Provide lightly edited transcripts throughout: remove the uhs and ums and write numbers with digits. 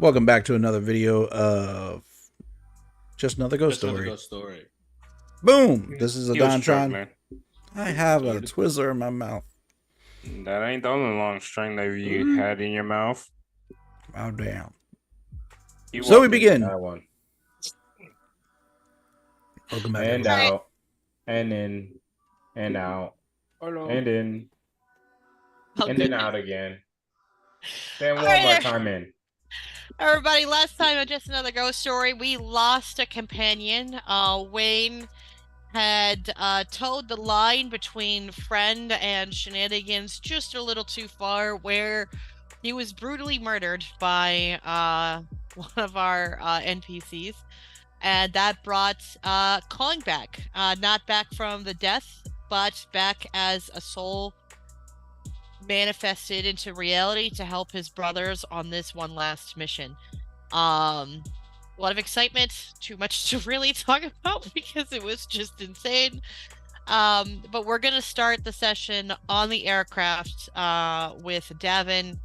Welcome back to another video of just another ghost Just another story. ghost story. Boom! This is He was Ahdontron. struggling. I have a Started. Twizzler in my mouth. That ain't the only long string that you had in your mouth. Oh damn! You So we walked into begin. that one. Welcome back. And everybody. out, and in, and out, Hello. and in, Oh, and then goodness. out again. Then one Alright, more time in. everybody, last time on Just Another Ghost Story, we lost a companion. Wayne had towed the line between friend and shenanigans just a little too far, where he was brutally murdered by one of our NPCs. And that brought Kong back. Not back from the death, but back as a soul manifested into reality to help his brothers on this one last mission. A lot of excitement, too much to really talk about because it was just insane. But we're gonna start the session on the aircraft with Davin.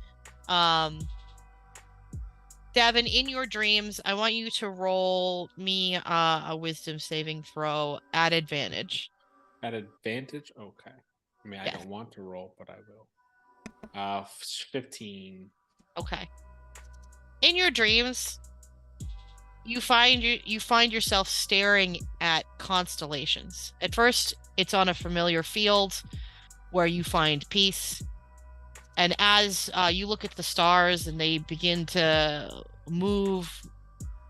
Davin, in your dreams, I want you to roll me a wisdom saving throw at advantage. At advantage? Okay. I mean, I Yes. don't want to roll, but I will. 15. Okay. In your dreams, you find yourself staring at constellations. At first, it's on a familiar field where you find peace. And as you look at the stars and they begin to move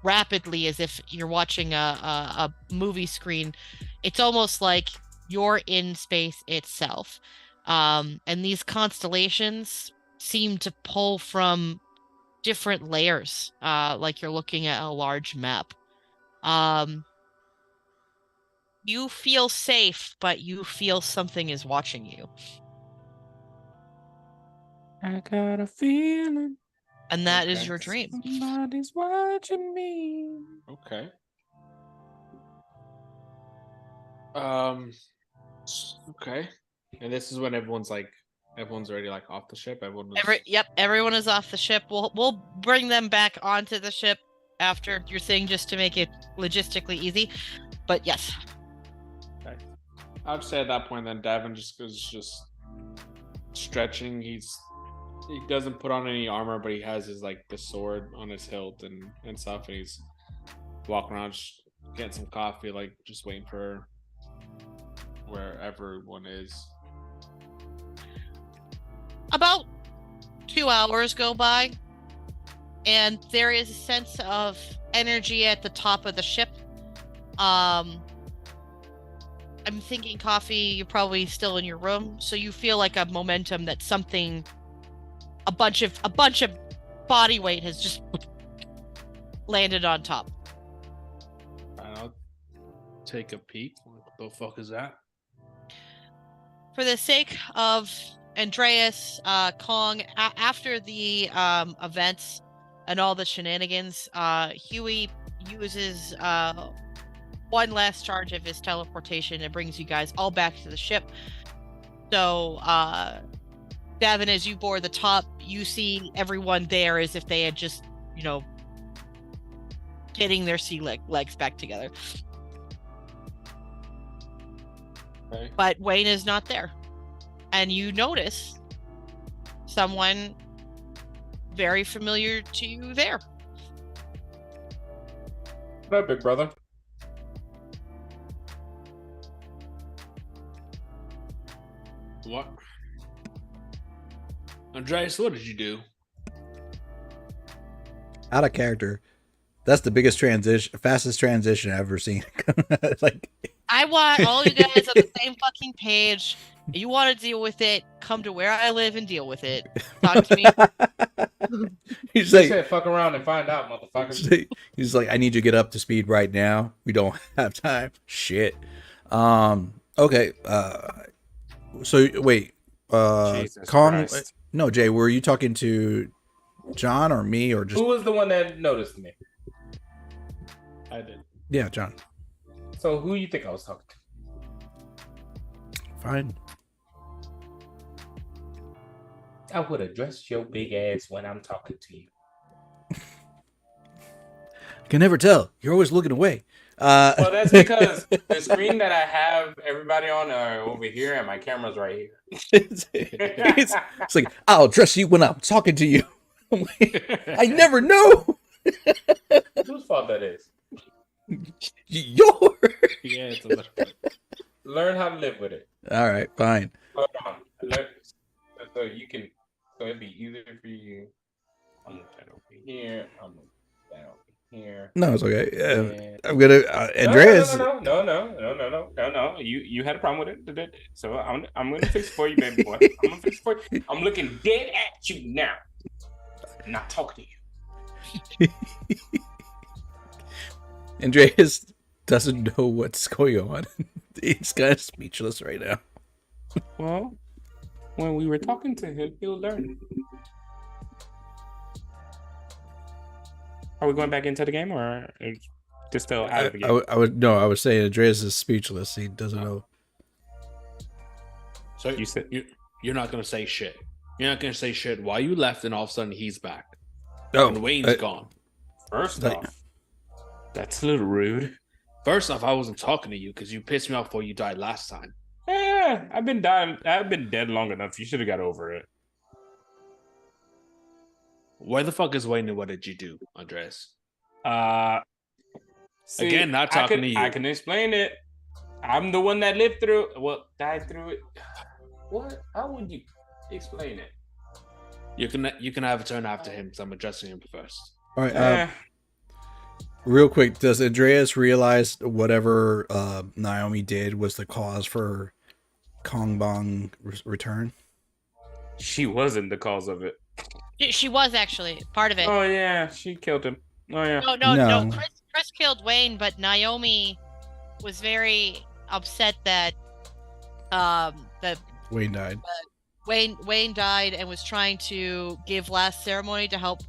rapidly as if you're watching a movie screen, it's almost like you're in space itself. And these constellations seem to pull from different layers, like you're looking at a large map. You feel safe, but you feel something is watching you. I got a feeling And that is Okay. your dream. somebody's watching me. Okay. Okay. And this is when everyone's already like off the ship. Everyone was. Everyone is off the ship. We'll bring them back onto the ship after your thing, just to make it logistically easy. But yes. Okay. I'd say at that point, then Davin just stretching. He doesn't put on any armor, but he has his the sword on his hilt and stuff, and he's walking around just getting some coffee, just waiting for where everyone is. About 2 hours go by, and there is a sense of energy at the top of the ship. I'm thinking coffee, you're probably still in your room, so you feel like a momentum that something, a bunch of body weight has just landed on top. I'll take a peek. What the fuck is that? For the sake of Andreas, Kong, after the events and all the shenanigans, Huey uses one last charge of his teleportation and brings you guys all back to the ship. So, Davin, as you board the top, you see everyone there as if they had just, getting their sea legs back together. Okay. But Wayne is not there. And you notice someone very familiar to you there. What up, big brother? What? Andreas, what did you do? Out of character. That's the biggest transition, fastest transition I've ever seen. I want all you guys on the same fucking page. You want to deal with it, come to where I live and deal with it. Talk to me. He's They like, said fuck around and find out, motherfucker. he's like, I need you to get up to speed right now. We don't have time. Shit. Okay. So wait. Jesus Kong. Christ. No, Jay. Were you talking to John or me or just? Who was the one that noticed me? I did. Yeah, John. So who you think I was talking to? Fine. I would address your big ass when I'm talking to you. can never tell. You're always looking away. Well, that's because the screen that I have everybody on are over here, and my camera's right here. it's like, I'll address you when I'm talking to you. I never know. Whose fault that is? Yours. Yeah, it's a little bit. Learn how to live with it. All right, fine. Hold on. So you can. So it'd be easier for you. I'm gonna that over here. I'm gonna that over here. No, it's okay. Yeah. I'm gonna Andreas. No. You had a problem with it, so I'm gonna fix it for you, baby boy. I'm gonna fix it for you. I'm looking dead at you now. I'm not talking to you. Andreas doesn't know what's going on. He's kind of speechless right now. Well, when we were talking to him, he'll learn. Are we going back into the game, or just still out of the game? I was saying Andreas is speechless. He doesn't know. So You said you're not gonna say shit. You're not gonna say shit while you left, and all of a sudden he's back. Oh, And Wayne's gone. first off, that's a little rude. First off, I wasn't talking to you because you pissed me off before you died last time. Yeah, I've been dead long enough. You should have got over it. Where the fuck is Wayne and what did you do, Andres? See, Again, not talking to you. I can explain it. I'm the one that lived through. Well, died through it. What? How would you explain it? You can have a turn after him because I'm addressing him first. All right. Real quick, does Andreas realize whatever Naomi did was the cause for Kong Bong return? She wasn't the cause of it. She was actually part of it. Oh yeah, she killed him. Oh yeah. No. Chris killed Wayne, but Naomi was very upset that Wayne died. Wayne died and was trying to give last ceremony to help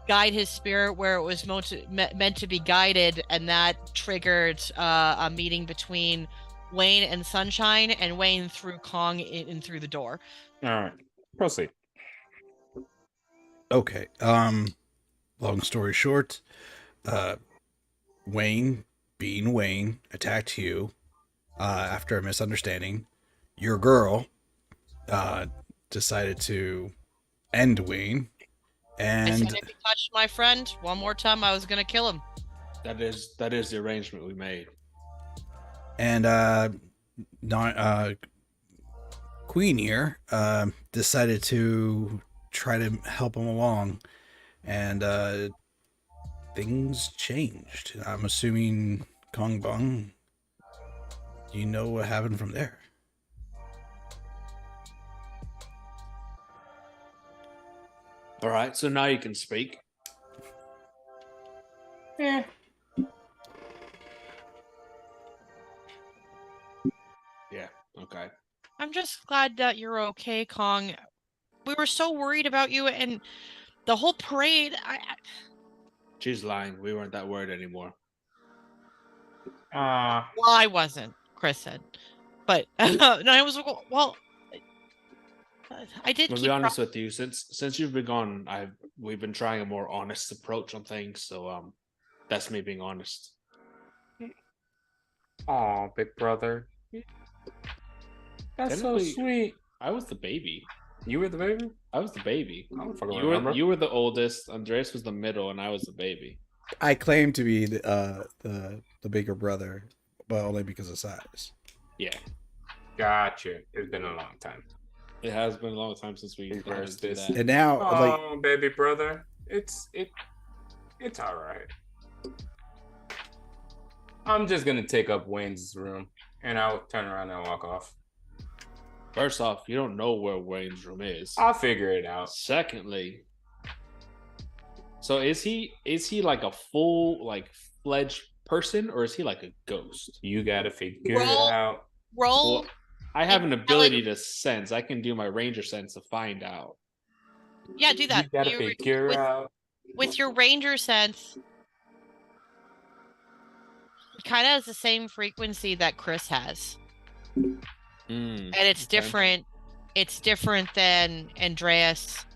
guide his spirit where it was meant to be guided, and that triggered a meeting between Wayne and Sunshine, and Wayne threw Kong in through the door. All right, proceed. Okay. Long story short, Wayne, being Wayne, attacked Hugh after a misunderstanding. Your girl decided to end Wayne. I And said if he touched my friend one more time, I was gonna kill him. That is the arrangement we made. And Queen here decided to try to help him along, and things changed. I'm assuming Kong Bong, you know what happened from there. All right, so now you can speak. Yeah. Yeah. Okay. I'm just glad that you're okay, Kong. We were so worried about you and the whole parade. She's lying. We weren't that worried anymore. Well, I wasn't, Chris said. But no, I was well. I did. To be honest with you, since you've been gone, we've been trying a more honest approach on things. So that's me being honest. Oh, big brother. That's so Technically, sweet. I was the baby. You were the baby? I was the baby. I don't fucking You remember. were the oldest. Andreas was the middle, and I was the baby. I claim to be the bigger brother, but only because of size. Yeah, Gotcha. It's been a long time. it has been a long time since we Reversed did this. that. And now, Oh, baby brother. It's all right. I'm just gonna take up Wayne's room, and I'll turn around and walk off. First off, you don't know where Wayne's room is. I'll figure it out. Secondly, so is he like a full fledged person, or is he like a ghost? You gotta figure it out. Roll. Well, I have an ability to sense. I can do my ranger sense to find out. Yeah, do that. You gotta figure it out. With your ranger sense. It kind of has the same frequency that Chris has. And it's different. It's different than Andreas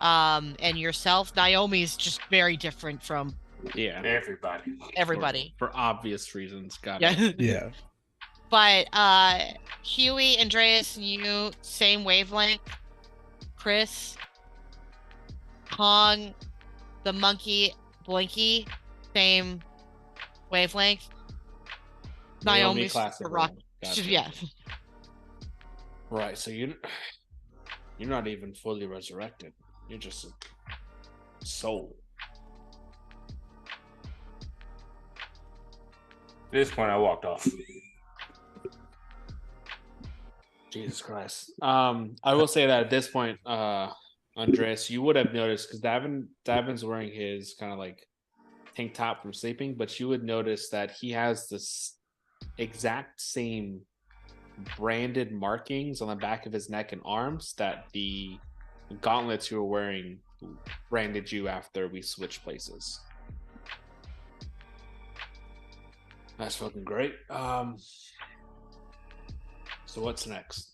and yourself. Naomi's just very different from Yeah. Everybody. For obvious reasons. Got Yeah. it. Yeah. But Huey, Andreas, and you, same wavelength. Chris, Kong, the monkey, Blinky, same wavelength. Naomi's classic rock. one. Gotcha. Yeah. Right. So you're not even fully resurrected. You're just a soul. At this point, I walked off. Jesus Christ. I will say that at this point, Andres, you would have noticed because Davin's wearing his kind of like tank top from sleeping, but you would notice that he has this exact same branded markings on the back of his neck and arms that the gauntlets you were wearing branded you after we switched places. That's fucking great. So what's next?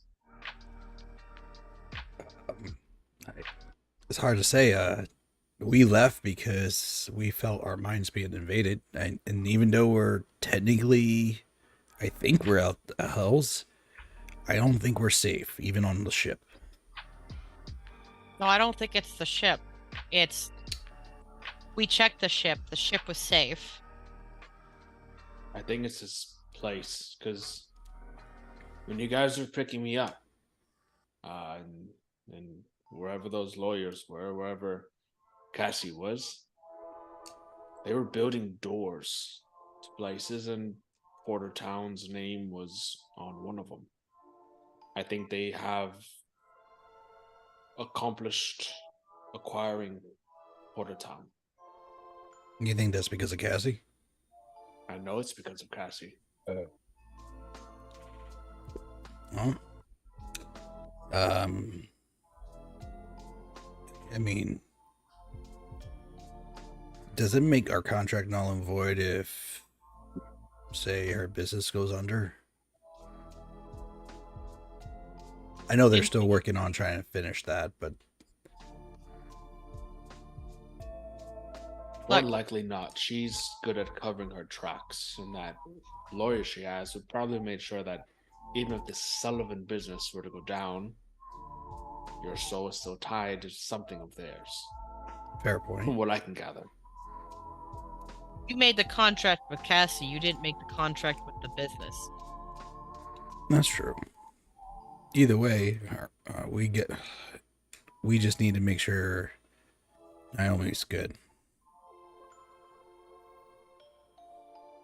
It's hard to say. We left because we felt our minds being invaded, and even though we're technically, I think we're out the hells, I don't think we're safe, even on the ship. No, I don't think it's the ship. We checked the ship. The ship was safe. I think it's this place because when you guys were picking me up, and wherever those lawyers were, wherever Cassie was, they were building doors to places, and Porter Town's name was on one of them. I think they have accomplished acquiring Porter Town. You think that's because of Cassie? I know it's because of Cassie. Well, I mean, does it make our contract null and void if, say, her business goes under? I know they're still working on trying to finish that, but More likely not. She's good at covering her tracks, and that lawyer she has would probably make sure that even if the Sullivan business were to go down, your soul is still tied to something of theirs. fair point. From what I can gather. You made the contract with Cassie. You didn't make the contract with the business. That's true. Either way, we just need to make sure Naomi's good.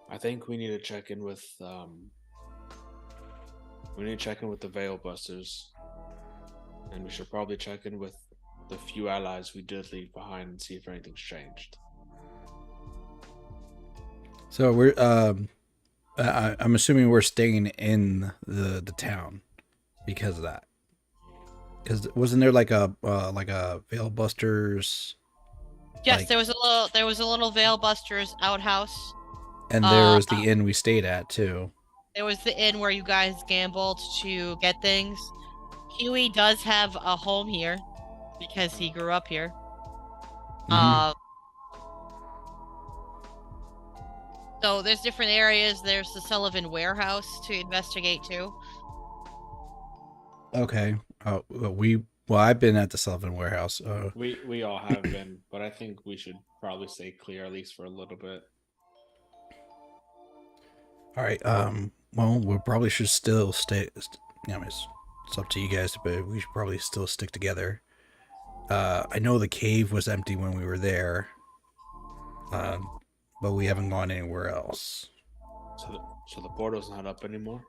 I think we need to check in with the Veil Busters, and we should probably check in with the few allies we did leave behind and see if anything's changed. So we're I'm assuming we're staying in the town because of that. Because wasn't there like a Veil Busters? Yes, Like- there was a little Veil Busters outhouse. And there was the inn we stayed at too. There was the inn where you guys gambled to get things. Huey does have a home here because he grew up here. Mhm. So there's different areas. There's the Sullivan warehouse to investigate too. Okay. I've been at the Sullivan warehouse. We all have been, but I think we should probably stay clear at least for a little bit. All right. Well, we probably should still stay. It's up to you guys, but we should probably still stick together. I know the cave was empty when we were there, but we haven't gone anywhere else. So the portal's not up anymore?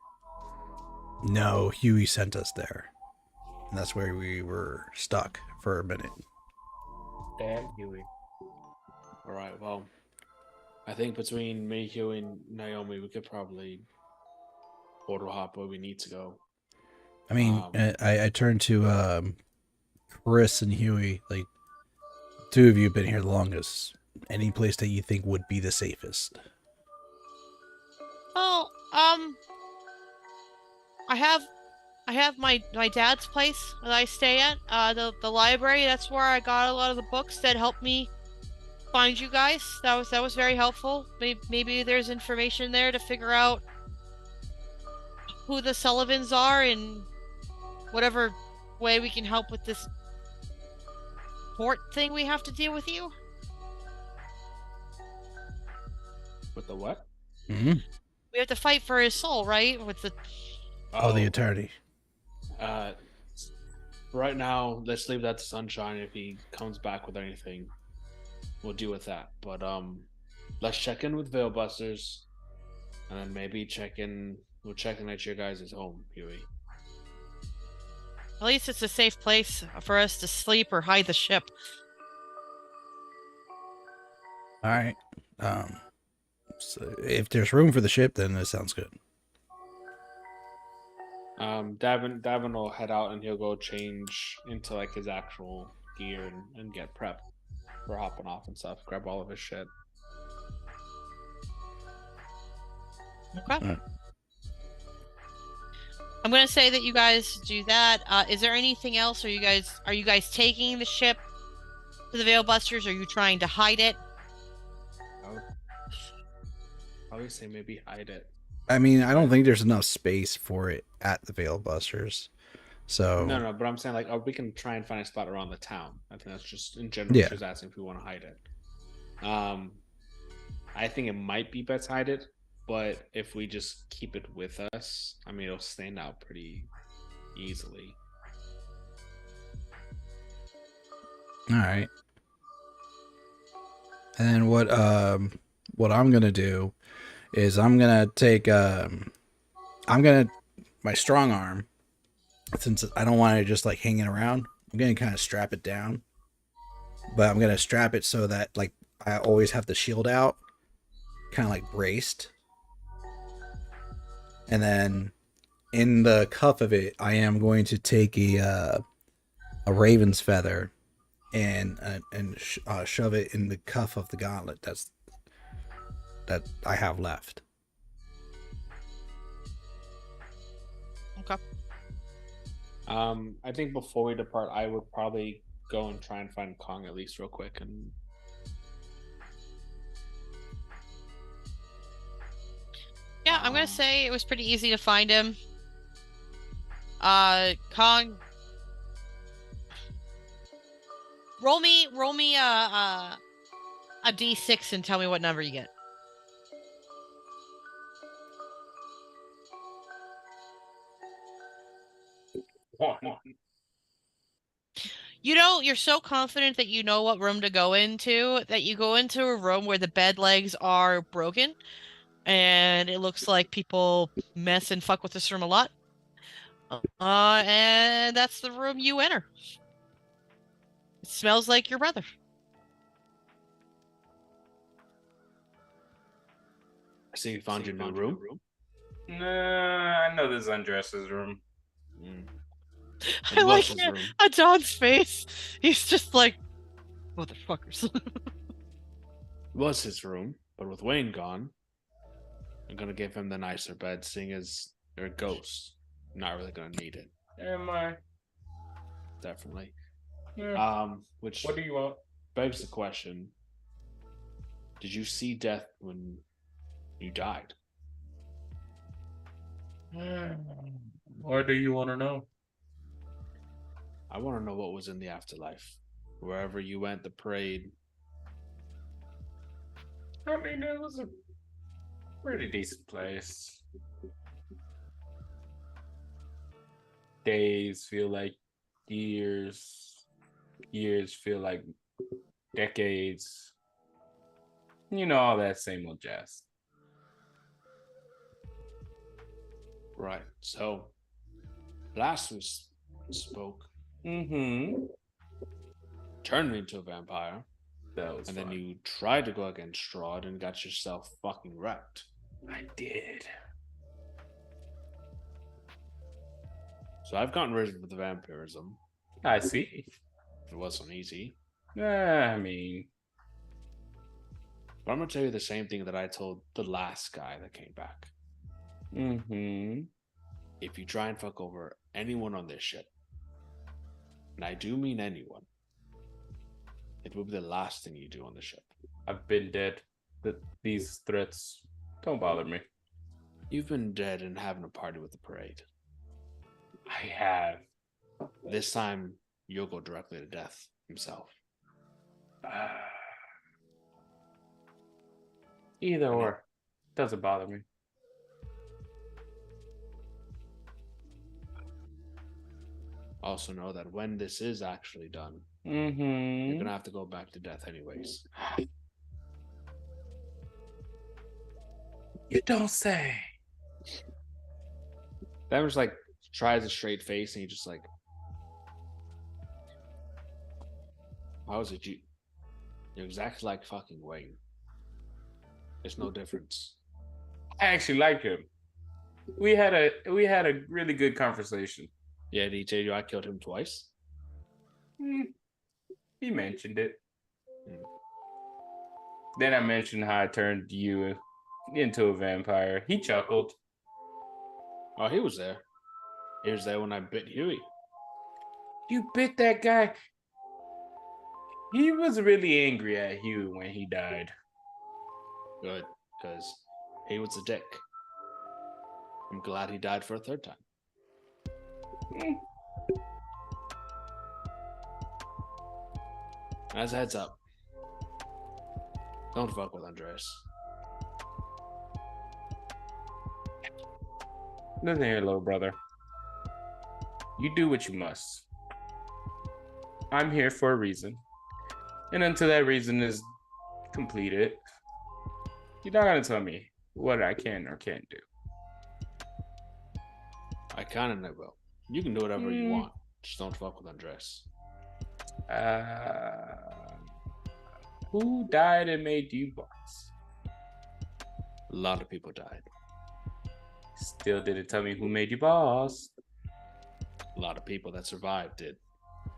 No, Huey sent us there, and that's where we were stuck for a minute. Damn Huey. All right, well, I think between me, Huey, and Naomi, we could probably portal hop where we need to go. I mean, I turned to Chris and Huey. Like, two of you have been here the longest. Any place that you think would be the safest? Oh, I have my dad's place that I stay at. The library. That's where I got a lot of the books that helped me find you guys. That was very helpful. Maybe there's information there to figure out who the Sullivans are and whatever way we can help with this port thing we have to deal with you. With the what? Hmm. We have to fight for his soul, right? With the Oh, the attorney. Right now, let's leave that to Sunshine. If he comes back with anything, we'll deal with that. But let's check in with Veilbusters, and then maybe we'll check in at your guys' home, Huey. at least it's a safe place for us to sleep or hide the ship. All right. So if there's room for the ship, then that sounds good. Davin will head out and he'll go change into like his actual gear and get prepped for hopping off and stuff. Grab all of his shit. Okay. Right. I'm gonna say that you guys do that. Is there anything else? Are you guys taking the ship to the Veilbusters? Or are you trying to hide it? I would say maybe hide it. I mean, I don't think there's enough space for it at the Veilbusters. So No, but I'm saying like, we can try and find a spot around the town. I think that's just in general. Yeah. She was asking if we want to hide it. I think it might be best hide it, but if we just keep it with us, I mean, it'll stand out pretty easily. all right. And then what I'm gonna do is I'm gonna take my strong arm, since I don't want it just like hanging around. I'm gonna kind of strap it down, but I'm gonna strap it so that like I always have the shield out, kind of like braced. And then in the cuff of it, I am going to take a raven's feather and shove it in the cuff of the gauntlet that I have left. Okay. I think before we depart, I would probably go and try and find Kong at least real quick. And yeah, I'm gonna say it was pretty easy to find him. Kong, roll me a d6 and tell me what number you get. One. You know, you're so confident that you know what room to go into that you go into a room where the bed legs are broken and it looks like people mess and fuck with this room a lot. And that's the room you enter. It smells like your brother. I see you found your new room. Nah, I know this undresses room. I like John's face. He's just like, motherfuckers. It was his room, but with Wayne gone, I'm gonna give him the nicer bed, seeing as you're a ghost. Not really gonna need it. Am I? Definitely. Yeah. Which What do you want? begs the question: did you see death when you died? Or do you want to know? I want to know what was in the afterlife. Wherever you went, the parade. I mean, it was a pretty decent place. Days feel like years. Years feel like decades. You know, all that same old jazz. Right. So, last we spoke, turned me into a vampire. That was and fun. then you tried to go against Strahd and got yourself fucking wrecked. I did. So I've gotten rid of the vampirism. I see. It wasn't easy. I mean, But I'm gonna tell you the same thing that I told the last guy that came back. If you try and fuck over anyone on this ship, and I do mean anyone, it will be the last thing you do on the ship. I've been dead. These threats don't bother me. You've been dead and having a party with the parade. I have. This time, you'll go directly to death himself. Either or. Doesn't bother me. Also know that when this is actually done, Mm-hmm. you're gonna have to go back to death anyways. You don't say. That just like tries a straight face and he just like, how is it you? You're exactly like fucking Wayne. There's no difference. I actually like him. We had a really good conversation. Yeah, did he tell you I killed him twice? He mentioned it. Then I mentioned how I turned you into a vampire. He chuckled. Oh, he was there. He was there when I bit Huey. You bit that guy. He was really angry at Huey when he died. Good, because he was a dick. I'm glad he died for a third time. As a heads up, don't fuck with Andreas. Listen here, little brother. You do what you must. I'm here for a reason. And until that reason is completed, you're not going to tell me what I can or can't do. I kind of will. You can do whatever you want. Just don't fuck with Andreas. Who died and made you boss? A lot of people died. Still didn't tell me who made you boss. A lot of people that survived did.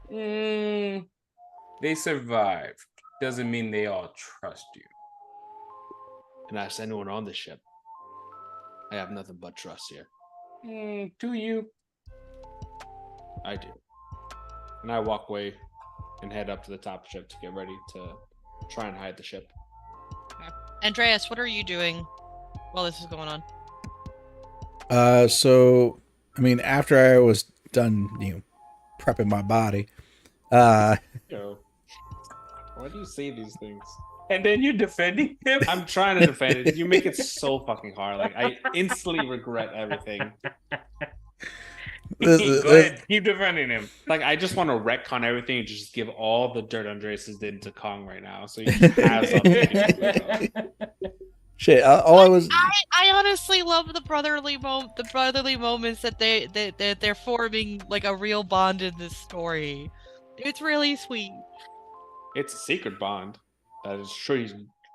They survived. Doesn't mean they all trust you. And ask anyone on this ship. I have nothing but trust here. Do you? I do. And I walk away and head up to the top ship to get ready to try and hide the ship. Andreas, what are you doing while this is going on? So I mean, after I was done, prepping my body, Yo, why do you say these things? And then you're defending him? I'm trying to defend it. You make it so fucking hard. Like, I instantly regret everything. Go ahead, keep defending him. Like, I just want to retcon everything and just give all the dirt Andreas did to Kong right now. So you just have something. Shit, all I was. I honestly love the brotherly moments that they're forming like a real bond in this story. It's really sweet. It's a secret bond. I'm sure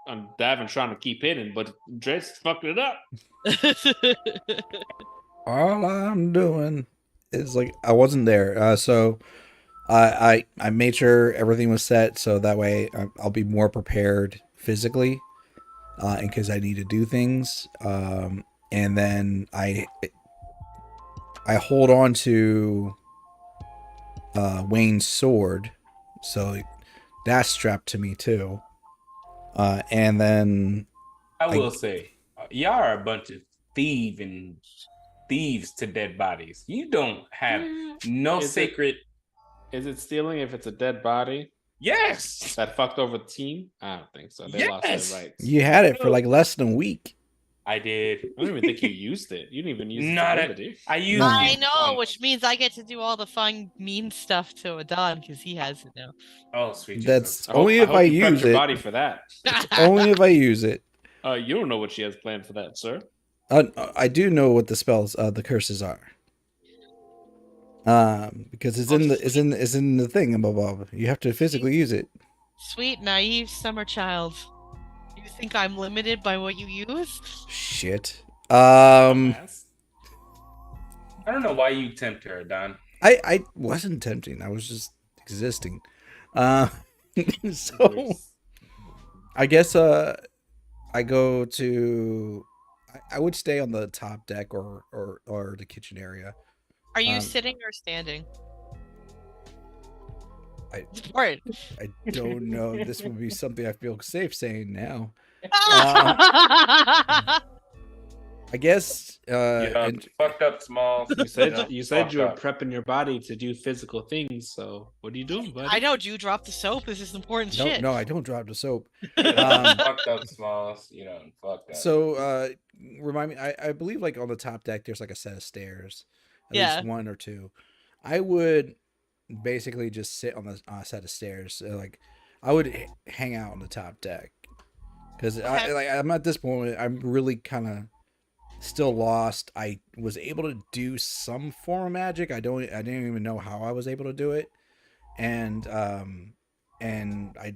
Davin trying to keep hidden, but Andreas fucked it up. All I'm doing is like I wasn't there, so I made sure everything was set so that way I'll be more prepared physically in case I need to do things. And then I hold on to Wayne's sword, so that's strapped to me too. And then I will say, y'all are a bunch of thieves to dead bodies. You don't have no sacred. Is it stealing if it's a dead body? Yes. That fucked over the team? I don't think so. They lost their rights. You had it for like less than a week. I did. I don't even think you used it. You didn't even use it. I used it. I know, which means I get to do all the fun, mean stuff to Adon because he has it now. Oh, sweet Jesus. That's only if I use it. Body for that. Only if I use it. You don't know what she has planned for that, sir. I do know what the spells, the curses are. Because it's in the thing above. You have to physically use it. Sweet, naive summer child. You think I'm limited by what you use? Shit. I don't know why you tempt her, Don. I wasn't tempting. I was just existing. So I guess I go to. I would stay on the top deck or the kitchen area. Are you sitting or standing? It's important. I don't know if this would be something I feel safe saying now. I guess. Fucked up, Small. You said you fucked were up. prepping your body to do physical things. So what are you doing, buddy? I know. Do you drop the soap? This is important shit. No, I don't drop the soap. Fucked up, Smalls. Fucked up. So, remind me. I believe like on the top deck, there's like a set of stairs, at least one or two. I would basically just sit on the set of stairs. Like, I would hang out on the top deck because I'm at this point. I'm really kind of still lost. I was able to do some form of magic. I didn't even know how I was able to do it, and another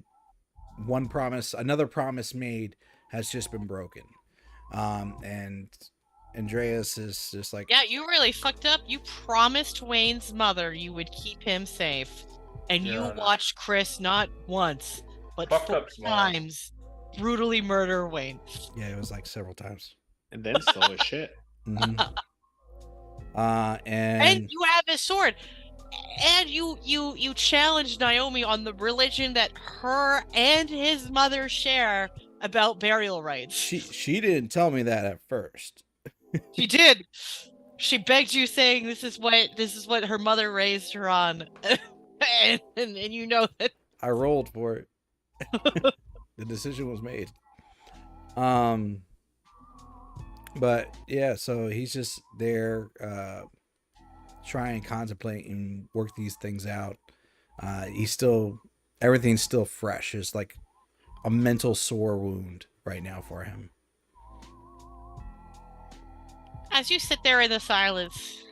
promise made has just been broken, and Andreas is just like, yeah, you really fucked up. You promised Wayne's mother you would keep him safe, and you watched Chris not once but 4 times brutally murder Wayne. Yeah, it was like several times. And then stole his shit. Mm-hmm. And you have his sword. And you challenged Naomi on the religion that her and his mother share about burial rites. She didn't tell me that at first. She did. She begged you, saying this is what her mother raised her on, and you know that. I rolled for it. The decision was made. But yeah, so he's just there, trying, contemplate, and work these things out. Everything's still fresh. It's like a mental sore wound right now for him. As you sit there in the silence,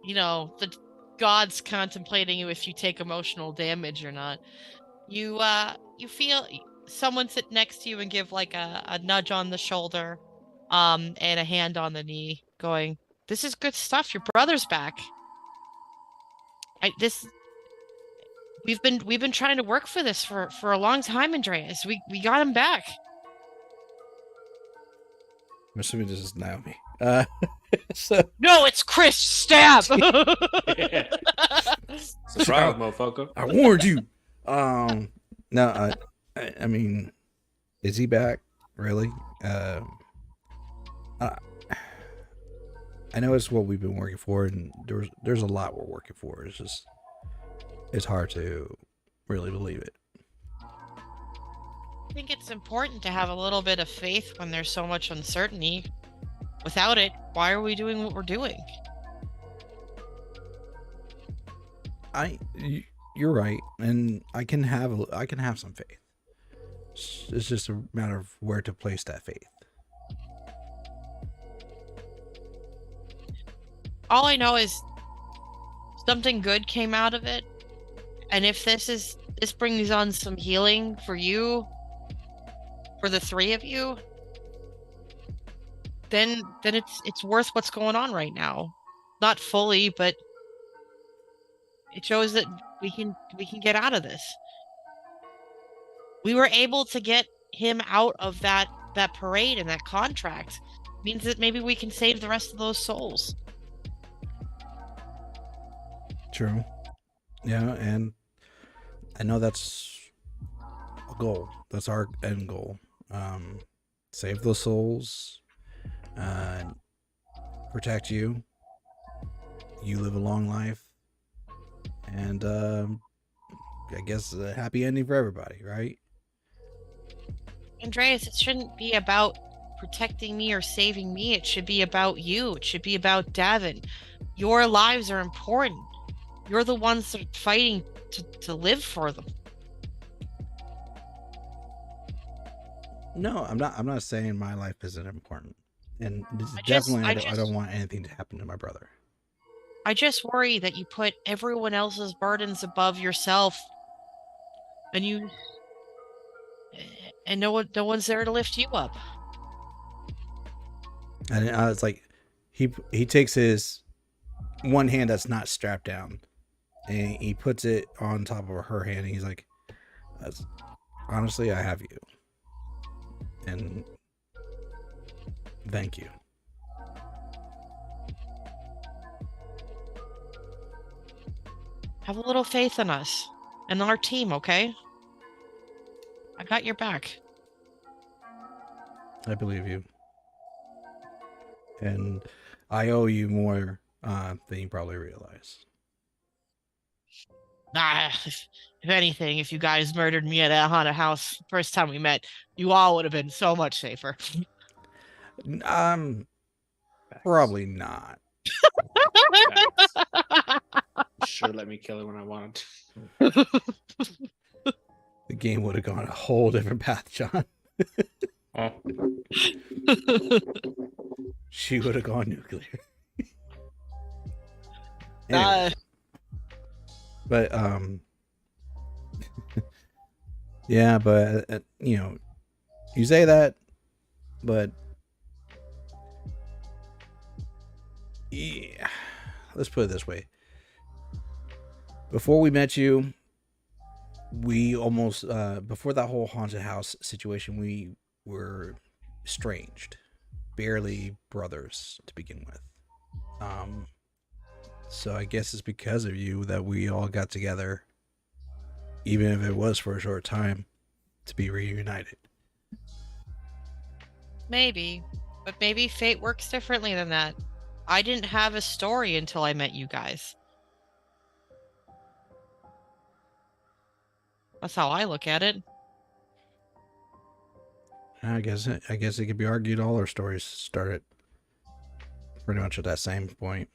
the gods contemplating you if you take emotional damage or not. You feel someone sit next to you and give like a nudge on the shoulder, and a hand on the knee, going, "This is good stuff. Your brother's back." We've been trying to work for this for a long time, Andreas. We got him back. I'm assuming this is Naomi. No, it's Chris. Stab. Surprise, motherfucker! I warned you. No, I mean, is he back? Really? I know it's what we've been working for, and there's a lot we're working for. It's hard to really believe it. I think it's important to have a little bit of faith when there's so much uncertainty. Without it, why are we doing what we're doing? You're right, and I can have some faith. It's just a matter of where to place that faith. All I know is something good came out of it, and if this brings on some healing for you, for the three of you, then it's worth what's going on right now. Not fully, but it shows that we can get out of this. We were able to get him out of that parade and that contract. Means that maybe we can save the rest of those souls. True. Yeah, and I know that's a goal. That's our end goal. Save those souls. Protect you. You live a long life. And I guess a happy ending for everybody, right? Andreas, it shouldn't be about protecting me or saving me. It should be about you. It should be about Davin. Your lives are important. You're the ones that are fighting to live for them. No, I'm not saying my life isn't important. And I don't want anything to happen to my brother. I just worry that you put everyone else's burdens above yourself, and no one's there to lift you up. And it's like he takes his one hand that's not strapped down, and he puts it on top of her hand, and he's like, honestly, I have you, and thank you. Have a little faith in us. and our team, okay? I got your back. I believe you. And I owe you more than you probably realize. If anything, if you guys murdered me at that haunted house first time we met, you all would have been so much safer. Probably not. Sure, let me kill it when I wanted. The game would have gone a whole different path, John. Oh, She would have gone nuclear. Uh, But yeah, but you know, you say that, but yeah, let's put it this way. Before we met you, we almost before that whole haunted house situation, we were estranged, barely brothers to begin with. So I guess it's because of you that we all got together, even if it was for a short time, to be reunited. maybe. But maybe fate works differently than that. I didn't have a story until I met you guys. That's how I look at it. I guess it could be argued all our stories started pretty much at that same point.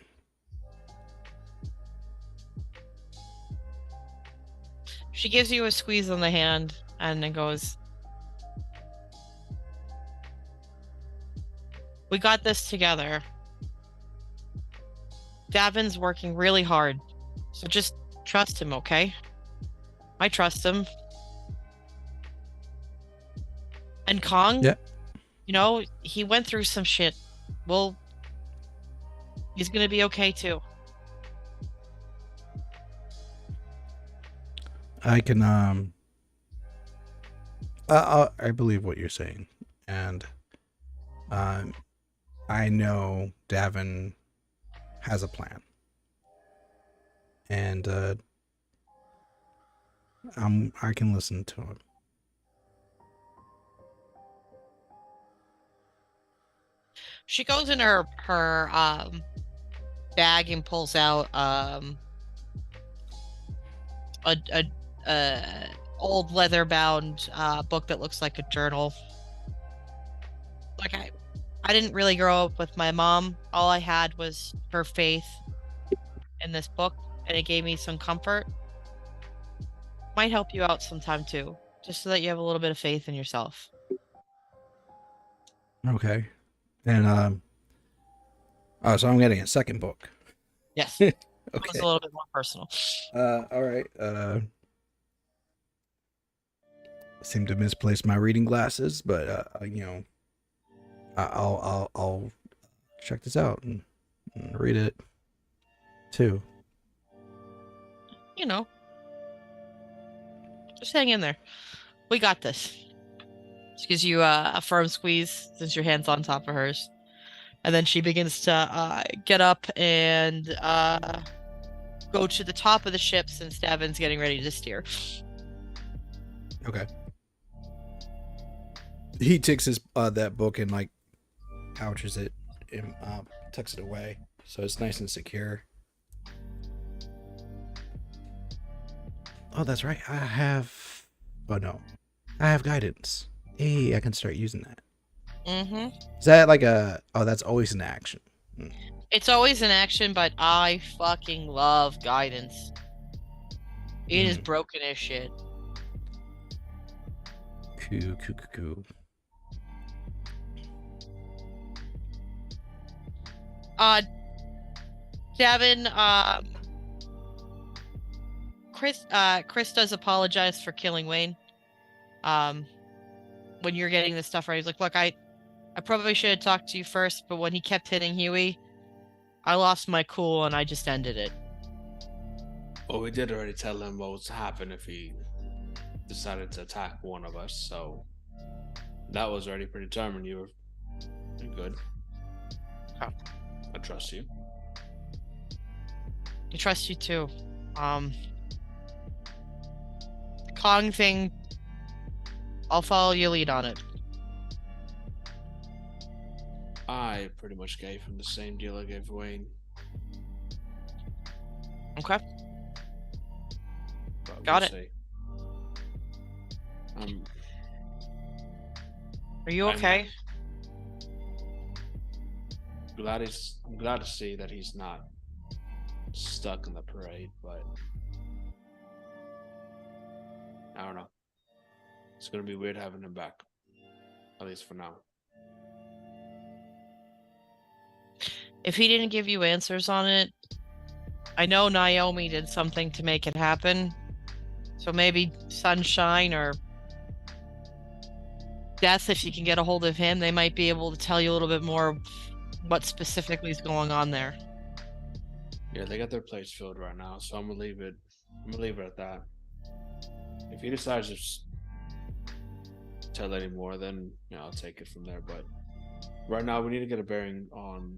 She gives you a squeeze on the hand and then goes, "We got this together. Davin's working really hard, so just trust him, okay? I trust him. And Kong, Yeah. you know, he went through some shit. Well, he's gonna be okay too." I can I believe what you're saying, and I know Davin has a plan, and I can listen to him. She goes in her bag and pulls out a old leather bound book that looks like a journal. Like I didn't really grow up with my mom. All I had was her faith in this book, and it gave me some comfort. Might help you out sometime too, just so that you have a little bit of faith in yourself. Okay, and oh, so I'm getting a second book. Yes. Okay. It was a little bit more personal. All right. Seem to misplace my reading glasses, but you know, I'll check this out and read it too. You know, just hang in there. We got this. She gives you a firm squeeze since your hand's on top of hers. And then she begins to get up and go to the top of the ship since Davin's getting ready to steer. Okay. He takes his that book and like pouches it and tucks it away, so it's nice and secure. Oh, that's right. I have. Oh no, I have guidance. Hey, I can start using that. Mm-hmm. Is that like a? Oh, that's always an action. It's always an action, but I fucking love guidance. It is broken as shit. Cool. Davin, Chris does apologize for killing Wayne. When you're getting this stuff right, he's like, "Look, I probably should have talked to you first, but when he kept hitting Huey, I lost my cool and I just ended it." Well, we did already tell him what was to happen if he decided to attack one of us, so that was already predetermined. You're good. Oh. I trust you. I trust you too. Kong thing, I'll follow your lead on it. I pretty much gave him the same deal I gave Wayne. Okay. But Got we'll it. see. Are you okay? I'm glad to see that he's not stuck in the parade, but I don't know. It's gonna be weird having him back, at least for now. If he didn't give you answers on it, I know Naomi did something to make it happen. So maybe Sunshine or Death, if you can get a hold of him, they might be able to tell you a little bit more what specifically is going on there. Yeah, they got their plates filled right now, so I'm gonna leave it. I'm gonna leave it at that. If he decides to just tell any more, then I'll take it from there. But right now, we need to get a bearing on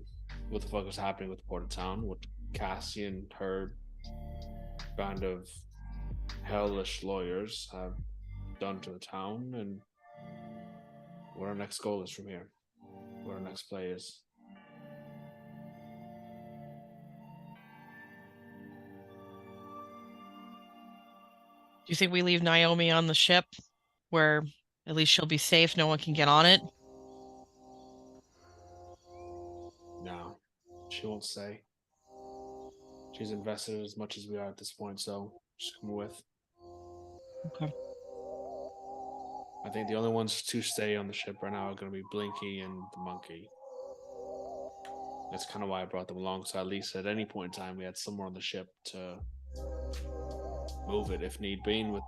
what the fuck is happening with Port of Town, what Cassie and her kind of hellish lawyers have done to the town, and what our next goal is from here, what our next play is. Do you think we leave Naomi on the ship where at least she'll be safe, no one can get on it? No, she won't say. She's invested as much as we are at this point, so she's coming with. Okay. I think the only ones to stay on the ship right now are going to be Blinky and the monkey. That's kind of why I brought them along, so at least at any point in time we had somewhere on the ship to move it if need be. And with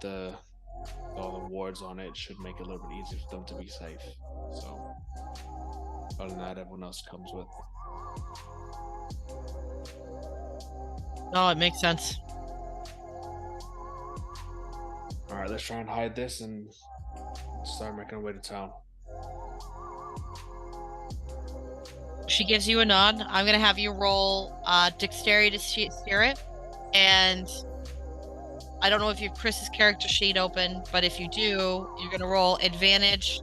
all the wards on it, should make it a little bit easier for them to be safe. So other than that, everyone else comes with. No, it makes sense. All right, let's try and hide this and start making our way to town. She gives you a nod. I'm going to have you roll dexterity to steer it. And I don't know if you have Chris's character sheet open, but if you do, you're going to roll advantage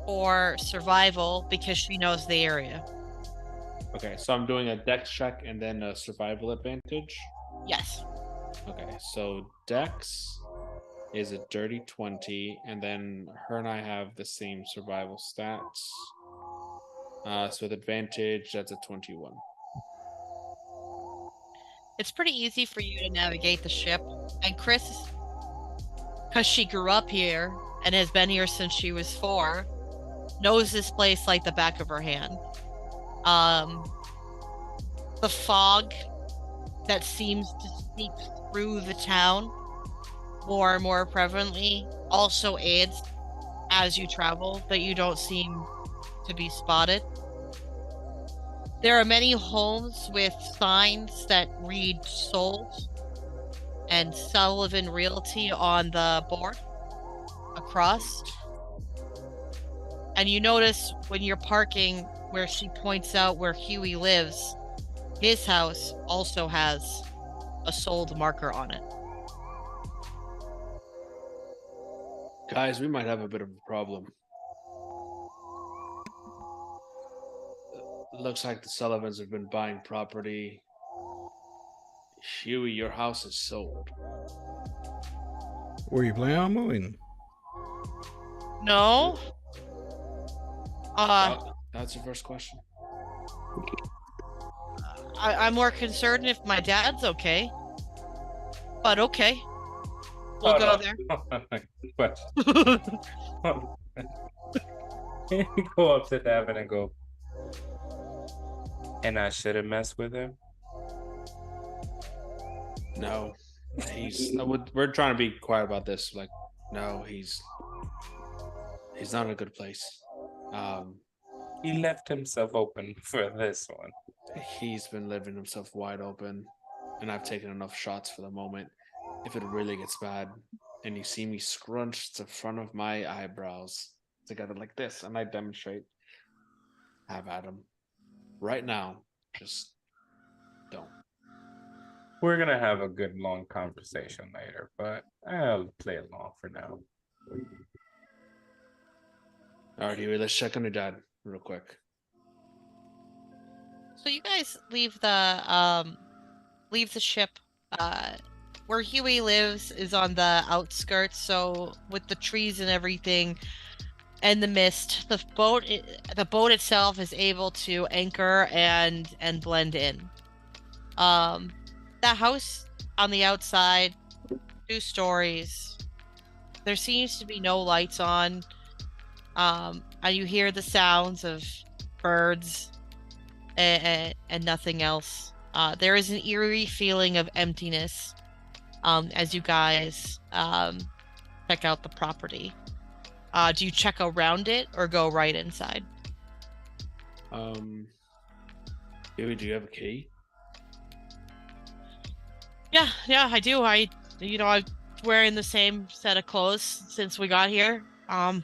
for survival because she knows the area. Okay, so I'm doing a dex check and then a survival advantage. Yes. Okay, so dex is a dirty 20, and then her and I have the same survival stats. So with advantage, that's a 21. It's pretty easy for you to navigate the ship. And Chris, because she grew up here and has been here since she was 4, knows this place like the back of her hand. The fog that seems to seep through the town more and more prevalently also aids as you travel, that you don't seem to be spotted. There are many homes with signs that read sold and Sullivan Realty on the board across. And you notice when you're parking where she points out where Huey lives, his house also has a sold marker on it. Guys, we might have a bit of a problem. Looks like the Sullivans have been buying property. Huey, your house is sold. Where you planning on moving? No. That's your first question. I'm more concerned if my dad's okay. But okay. We'll go there. Go up to Devin and go, and I shouldn't mess with him. No, we're trying to be quiet about this. Like, no, he's not in a good place. He left himself open for this one. He's been living himself wide open, and I've taken enough shots for the moment. If it really gets bad, and you see me scrunch the front of my eyebrows together like this, and I demonstrate, have at him. Right now, just don't. We're gonna have a good long conversation later, but I'll play along for now. All right, Huey, let's check on your dad real quick. So you guys leave the ship. Where Huey lives is on the outskirts, so with the trees and everything and the mist, the boat itself is able to anchor and blend in. The house on the outside, 2 stories. There seems to be no lights on. And you hear the sounds of birds and nothing else. There is an eerie feeling of emptiness as you guys check out the property. Do you check around it or go right inside? Huey, do you have a key? Yeah, I do. I'm wearing the same set of clothes since we got here. I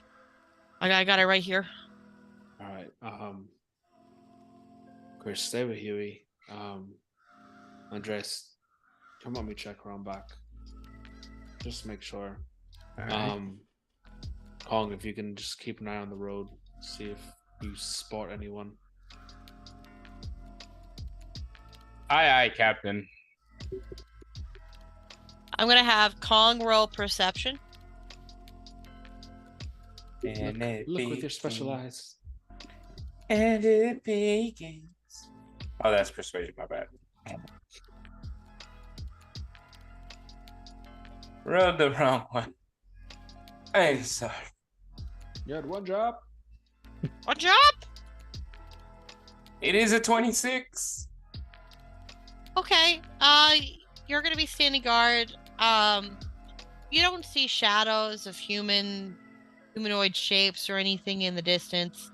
got it right here. All right. Chris, stay with Huey. Andres, come help me check around back. Just make sure. All right. Kong, if you can just keep an eye on the road, see if you spot anyone. Aye, Captain. I'm gonna have Kong roll perception. Look with your special eyes. And it begins. Oh, that's persuasion, my bad. Rolled the wrong one. I'm sorry. You had one job? One job? It is a 26. Okay. You're gonna be standing guard. You don't see shadows of humanoid shapes or anything in the distance.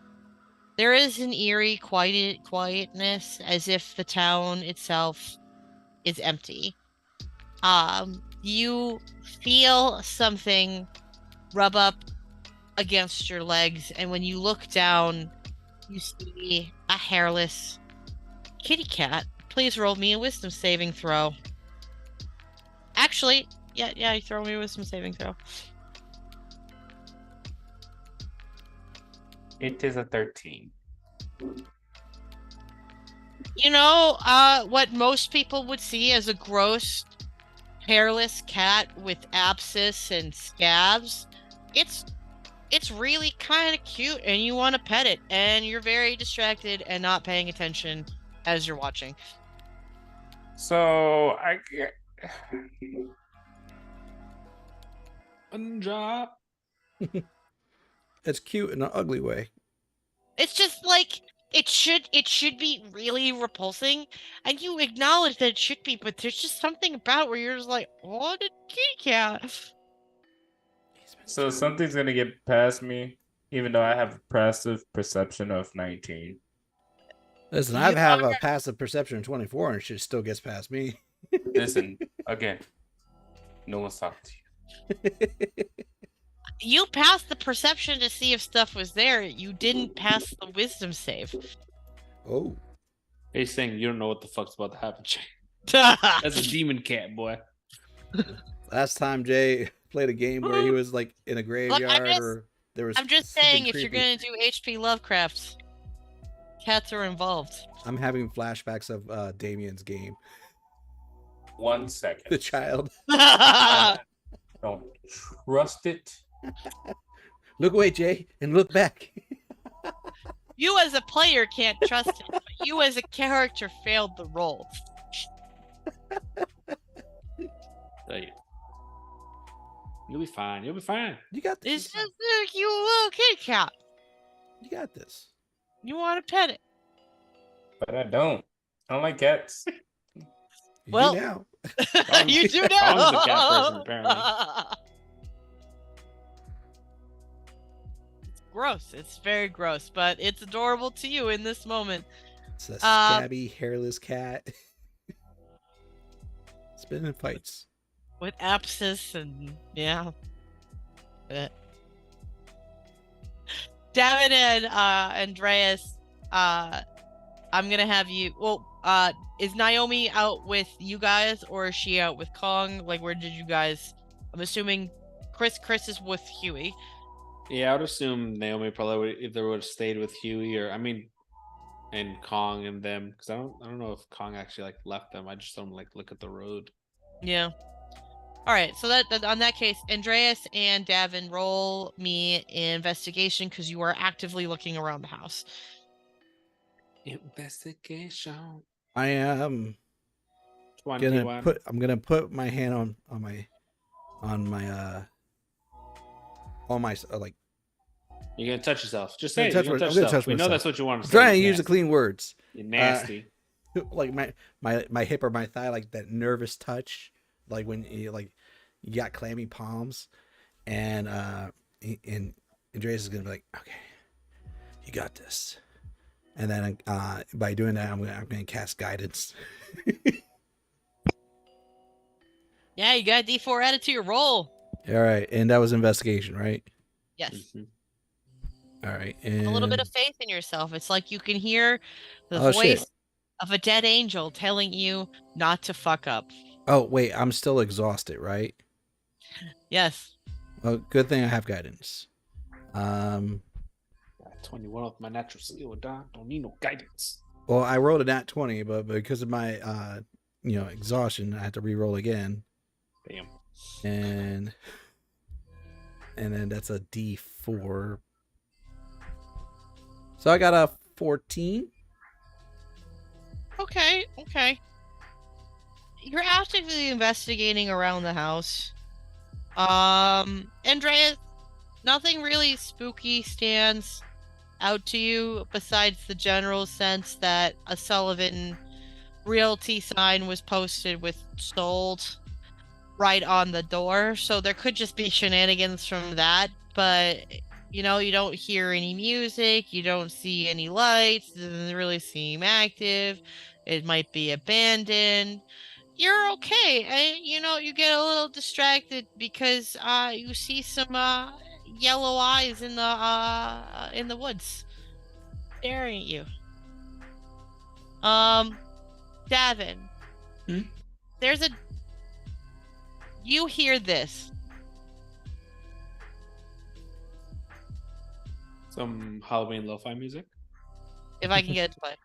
There is an eerie quietness, as if the town itself is empty. You feel something rub up against your legs, and when you look down, you see a hairless kitty cat. Please roll me a wisdom saving throw. Actually, yeah, you throw me a wisdom saving throw. It is a 13. You know, what most people would see as a gross, hairless cat with abscess and scabs, it's really kind of cute, and you want to pet it, and you're very distracted and not paying attention as you're watching. So I get. One job. It's cute in an ugly way. It's just like it should be really repulsing, and you acknowledge that it should be, but there's just something about it where you're just like, what a kitty cat. So something's gonna get past me, even though I have a passive perception of 19. Listen, I have a passive perception of 24, and it should still gets past me. Listen, again, no one's talking to you. You passed the perception to see if stuff was there. You didn't pass the wisdom save. Oh. He's saying you don't know what the fuck's about to happen, Jay. That's a demon cat, boy. Last time Jay played a game where he was like in a graveyard or there was. I'm just saying, if you're gonna do HP Lovecraft, cats are involved. I'm having flashbacks of Damien's game. 1 second. The child. Don't trust it. Look away, Jay, and look back. You as a player can't trust it, but you as a character failed the role. You'll be fine. You'll be fine. You got It's this. just a cute little kitty cat. You got this. You want to pet it. But I don't. I don't like cats. You Well- do now. You do I'm know. the cat person, apparently. It's gross. It's very gross, but it's adorable to you in this moment. It's a scabby, hairless cat. It's been in fights. With abscess and yeah. David and Andreas, I'm gonna have you. Well, is Naomi out with you guys, or is she out with Kong? Like, where did you guys? I'm assuming Chris is with Huey. Yeah, I would assume Naomi probably would have stayed with Huey, or I mean, and Kong and them, because I don't know if Kong actually like left them. I just don't like look at the road. Yeah. All right. So that on that case, Andreas and Davin, roll me investigation because you are actively looking around the house. Investigation. I am 21. I'm gonna put my hand on my like. You're gonna touch yourself. Just I'm say gonna it. You're touch gonna touch I'm gonna yourself. touch We know myself. that's what you want to I'm say. trying to You're use the nasty. clean words. You're nasty. Like my hip or my thigh, like that nervous touch, like when you got clammy palms, and Andreas is gonna be like, okay, you got this, and then by doing that, I'm gonna cast guidance. Yeah, you got a D4 added to your roll. All right, and that was investigation, right? Yes. Mhm. All right, A and little bit of faith in yourself. It's like you can hear the Oh, shit. voice of a dead angel telling you not to fuck up. Oh wait, I'm still exhausted, right? Yes. Well, good thing I have guidance. 21 with my natural skill, dog. Don't need no guidance. Well, I rolled a nat 20, but because of my exhaustion, I had to re-roll again. Damn. And then that's a D4. So I got a 14. Okay. You're actively investigating around the house. Andreas, nothing really spooky stands out to you besides the general sense that a Sullivan realty sign was posted with sold right on the door. So there could just be shenanigans from that, but you don't hear any music, you don't see any lights, it doesn't really seem active. It might be abandoned. You're okay. And you get a little distracted because you see some yellow eyes in the woods staring at you. Davin. Hmm? You hear this. Some Halloween lo-fi music. If I can get it to play.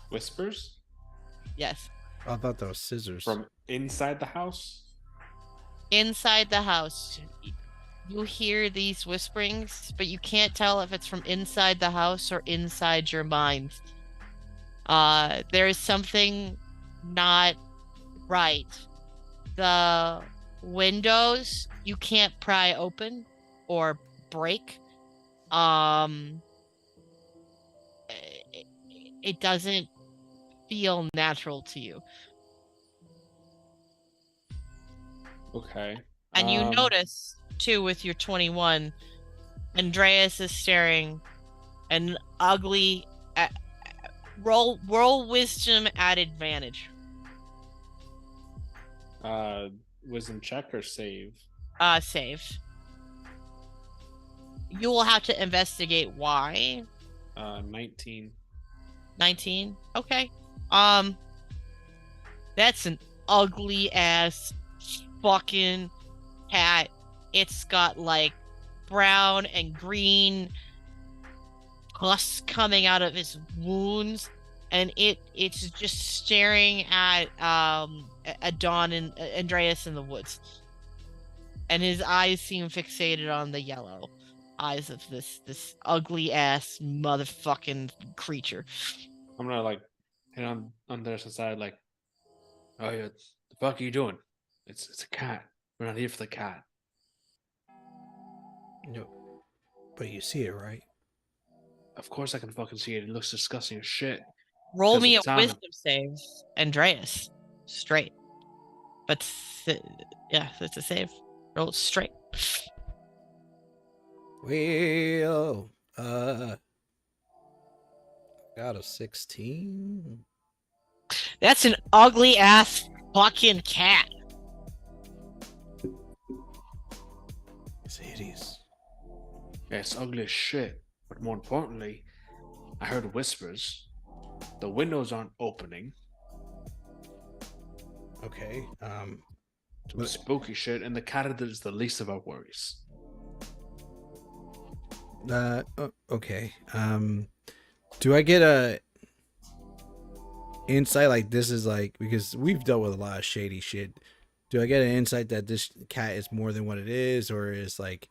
Whispers Yes. I thought that was scissors. from inside the house. Inside the house. You hear these whisperings, but you can't tell if it's from inside the house or inside your mind. There is something not right. The windows you can't pry open or break. It doesn't feel natural to you. Okay. And you notice too with your 21, Andreas is staring an ugly roll wisdom at advantage. Wisdom check or save? Save. You will have to investigate why. 19. 19. Okay. That's an ugly ass fucking cat. It's got like brown and green pus coming out of its wounds, and it's just staring at Dawn and Andreas in the woods, and his eyes seem fixated on the yellow eyes of this ugly ass motherfucking creature. I'm gonna like hit on their side, like, oh yeah, the fuck are you doing? It's a cat. We're not here for the cat. No, but you see it, right? Of course I can fucking see it. It looks disgusting as shit. Roll Because me a it's on him. wisdom save, Andreas. Straight. But yeah, that's a save. Roll it straight. Well, got a 16. That's an ugly ass fucking cat. It's hideous. Yeah, it's ugly as shit. But more importantly, I heard whispers. The windows aren't opening. Okay. Some But- spooky shit, and the cat is the least of our worries. Okay. Do I get a insight like this is like, because we've dealt with a lot of shady shit. Do I get an insight that this cat is more than what it is, or is like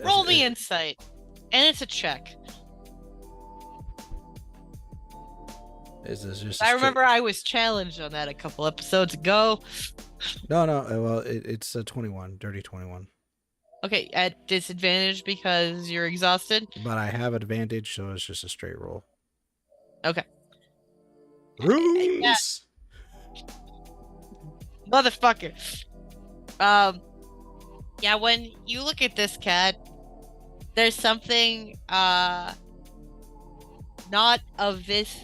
Roll me insight, and it's a check. Is this just? I remember I was challenged on that a couple episodes ago. No. Well, it's a 21, dirty 21. Okay, at disadvantage because you're exhausted. But I have advantage, so it's just a straight roll. Okay. Rules. Motherfucker. Yeah, when you look at this cat, there's something not of this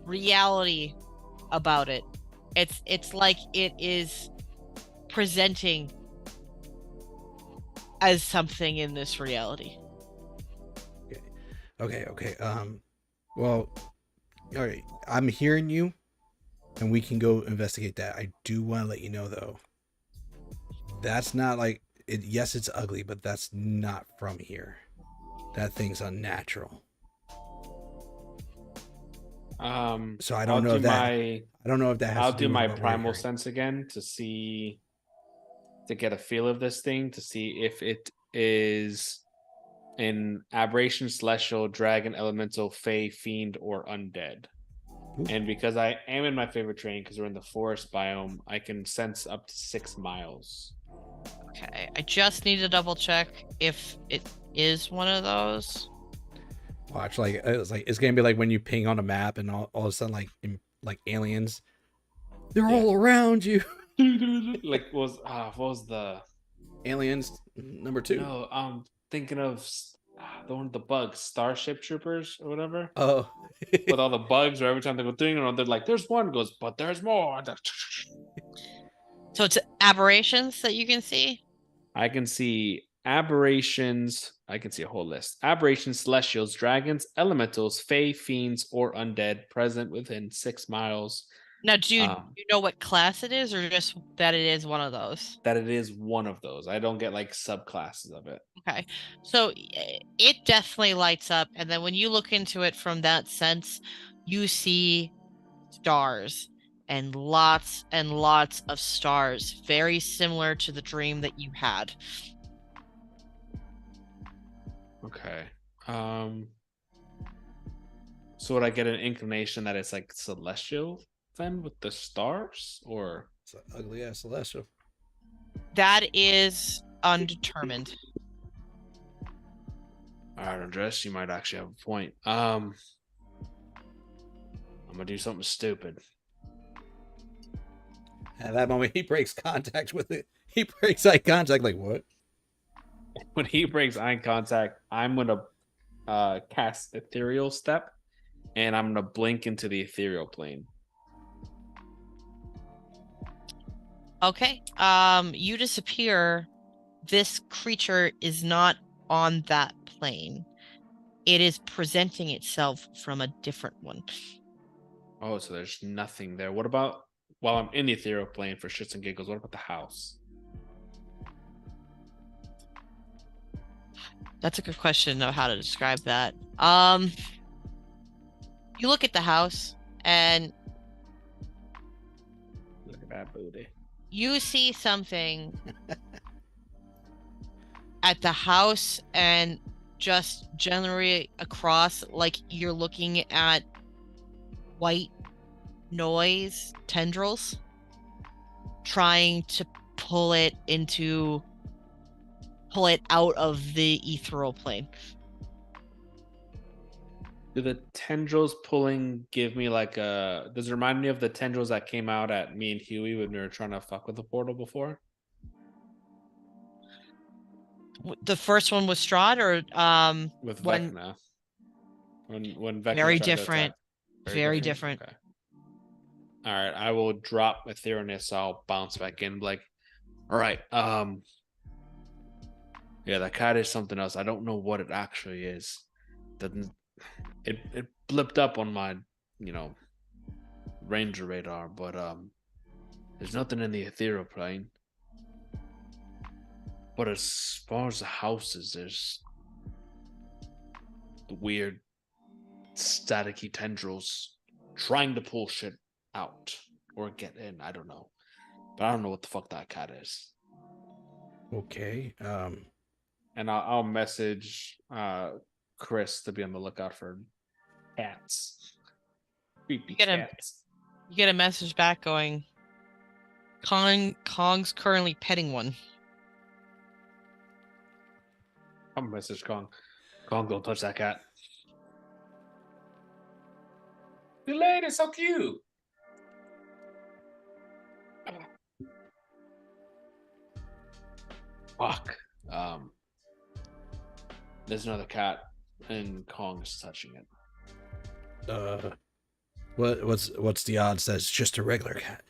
reality about it. It's like it is presenting as something in this reality. Okay. Well, all right. I'm hearing you, and we can go investigate that. I do want to let you know, though, that's not like it. Yes, it's ugly, but that's not from here. That thing's unnatural. So I don't know if that. I don't know if that has I'll to do with my what we're primal hearing. sense again to get a feel of this thing, to see if it is an aberration, celestial, dragon, elemental, fey, fiend, or undead. Ooh. And because I am in my favorite terrain, because we're in the forest biome, I can sense up to 6 miles. Okay, I just need to double check if it is one of those. Watch, like it's gonna be like when you ping on a map, and all of a sudden, like aliens, they're all around you. Like what was the Aliens number 2. No, I'm thinking of the one with the bugs, Starship Troopers or whatever. Oh. With all the bugs, or every time they go thing, or they're like, "There's one," goes, "But there's more." So it's aberrations that you can see? I can see aberrations. I can see a whole list. Aberrations, celestials, dragons, elementals, fey, fiends, or undead present within 6 miles. Now, do you know what class it is, or just that it is one of those? That it is one of those. I don't get like subclasses of it. Okay. So it definitely lights up. And then when you look into it from that sense, you see stars and lots of stars, very similar to the dream that you had. Okay. So would I get an inclination that it's like celestial then with the stars, or It's an ugly ass celestial. That is undetermined. all right, Andres, you might actually have a point. I'm gonna do something stupid. At that moment, he breaks contact with it. He breaks eye contact. Like what? When he breaks eye contact, I'm gonna cast Ethereal Step, and I'm gonna blink into the ethereal plane. Okay. You disappear. This creature is not on that plane. It is presenting itself from a different one. Oh, so there's nothing there. What about while I'm in the ethereal plane for shits and giggles? What about the house? That's a good question of how to describe that. You look at the house and Look at that booty. you see something at the house and just generally across, like you're looking at white noise tendrils trying to pull it out of the ethereal plane. Do the tendrils pulling give me like a? Does it remind me of the tendrils that came out at me and Huey when we were trying to fuck with the portal before? The first one was Strahd, or With when- Vecna. When Vecna Very tried to different. attack. Very different. Okay. All right, I will drop Etherealness. I'll bounce back in. Like, all right. Yeah, that cat is something else. I don't know what it actually is. Doesn't it blipped up on my, ranger radar, but there's nothing in the ethereal plane. But as far as the houses, there's weird staticky tendrils trying to pull shit out or get in. I don't know. But I don't know what the fuck that cat is. Okay. And I'll message Chris to be on the lookout for cats. Creepy cats. You get a message back going, Kong's currently petting one. I'll message Kong. Kong, don't touch that cat. The lady's so cute. Fuck. There's another cat, and Kong is touching it. What's the odds that it's just a regular cat?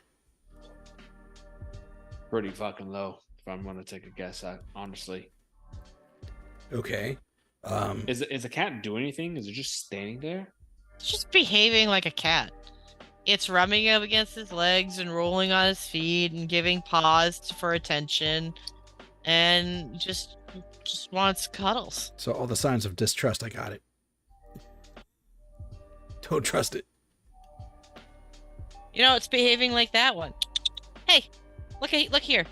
Pretty fucking low, if I'm gonna take a guess at, honestly. Okay. Is the cat doing anything? Is it just standing there? It's just behaving like a cat. It's rubbing up against his legs and rolling on his feet and giving paws for attention, and just wants cuddles. So all the signs of distrust, I got it. Don't trust it. It's behaving like that one. Hey, look here.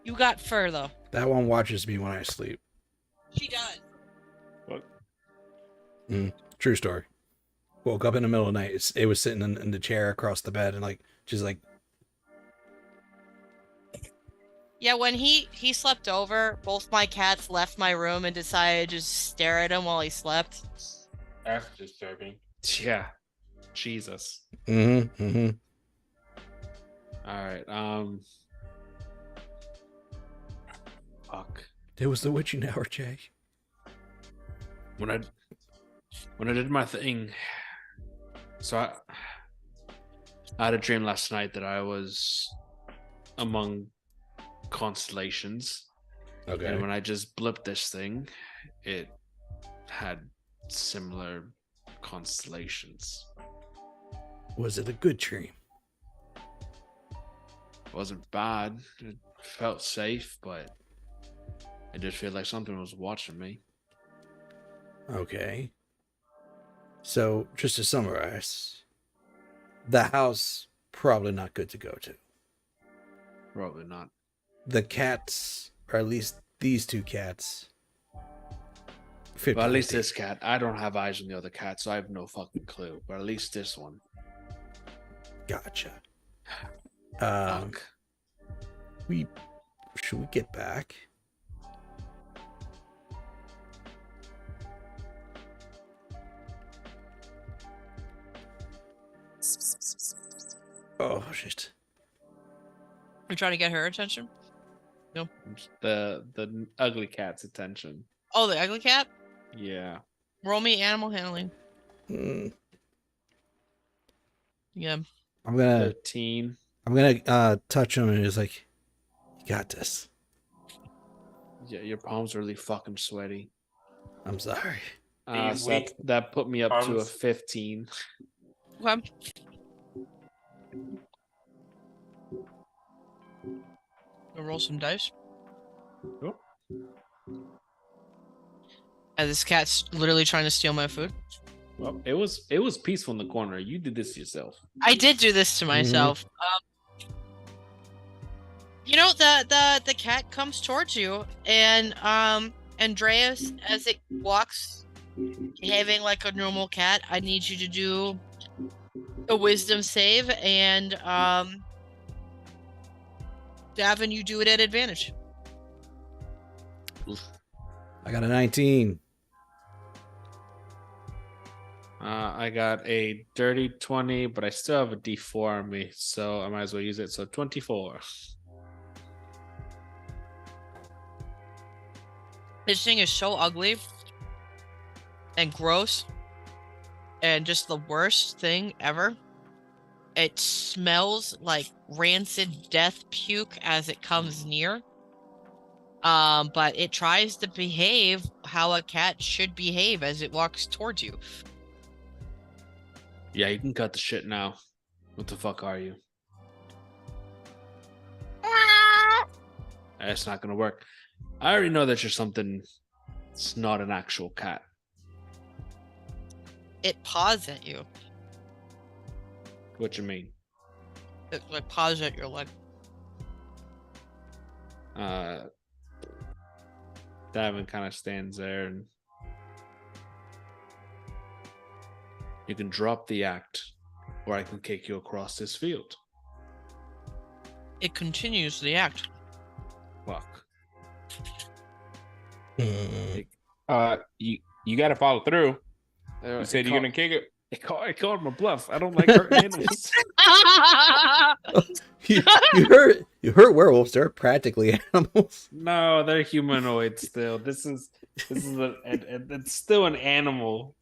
You got fur though. That one watches me when I sleep. She does. What? True story. Woke up in the middle of the night. It was sitting in the chair across the bed and just like. Yeah, when he slept over, both my cats left my room and decided to just stare at him while he slept. That's disturbing. Yeah. Jesus. Mm-hmm. All right. Fuck. It was the witching hour, Jay. When I did my thing, so I had a dream last night that I was among constellations. Okay. And when I just blipped this thing, it had similar constellations. Was it a good dream? It wasn't bad. It felt safe, but I did feel like something was watching me. Okay. So, just to summarize, the house, probably not good to go to. Probably not. The cats, or at least these two cats. 50, But at least this cat, I don't have eyes on the other cat, so I have no fucking clue. But at least this one. Gotcha. Fuck. Should we get back? Oh shit. You're trying to get her attention? No. The ugly cat's attention. Oh, the ugly cat? Yeah. Roll me animal handling. Mm, Yeah. I'm gonna 13. touch him and just like, you got this. Yeah, your palms are really fucking sweaty. I'm sorry. These So weak that put me up to a palms. 15. Okay. I'll roll some dice. Cool. And this cat's literally trying to steal my food. Well, it was peaceful in the corner. You did this yourself. I did do this to myself. The cat comes towards you, and Andreas, as it walks, behaving like a normal cat, I need you to do a wisdom save, and Davin, you do it at advantage. I got a 19. I got a dirty 20, but I still have a D4 on me, so I might as well use it. So 24. This thing is so ugly and gross and just the worst thing ever. It smells like rancid death puke as it comes near. But it tries to behave how a cat should behave as it walks towards you. Yeah, you can cut the shit now. What the fuck are you? That's not gonna work. I already know that you're something. It's not an actual cat. It paws at you. What you mean? It like paws at your leg. Davin kind of stands there, and you can drop the act, or I can kick you across this field. It continues the act. Fuck. You got to follow through. You said you're gonna kick it. I called my bluff. I don't like hurting animals. you hurt werewolves. They're practically animals. No, they're humanoid still. This is it's still an animal.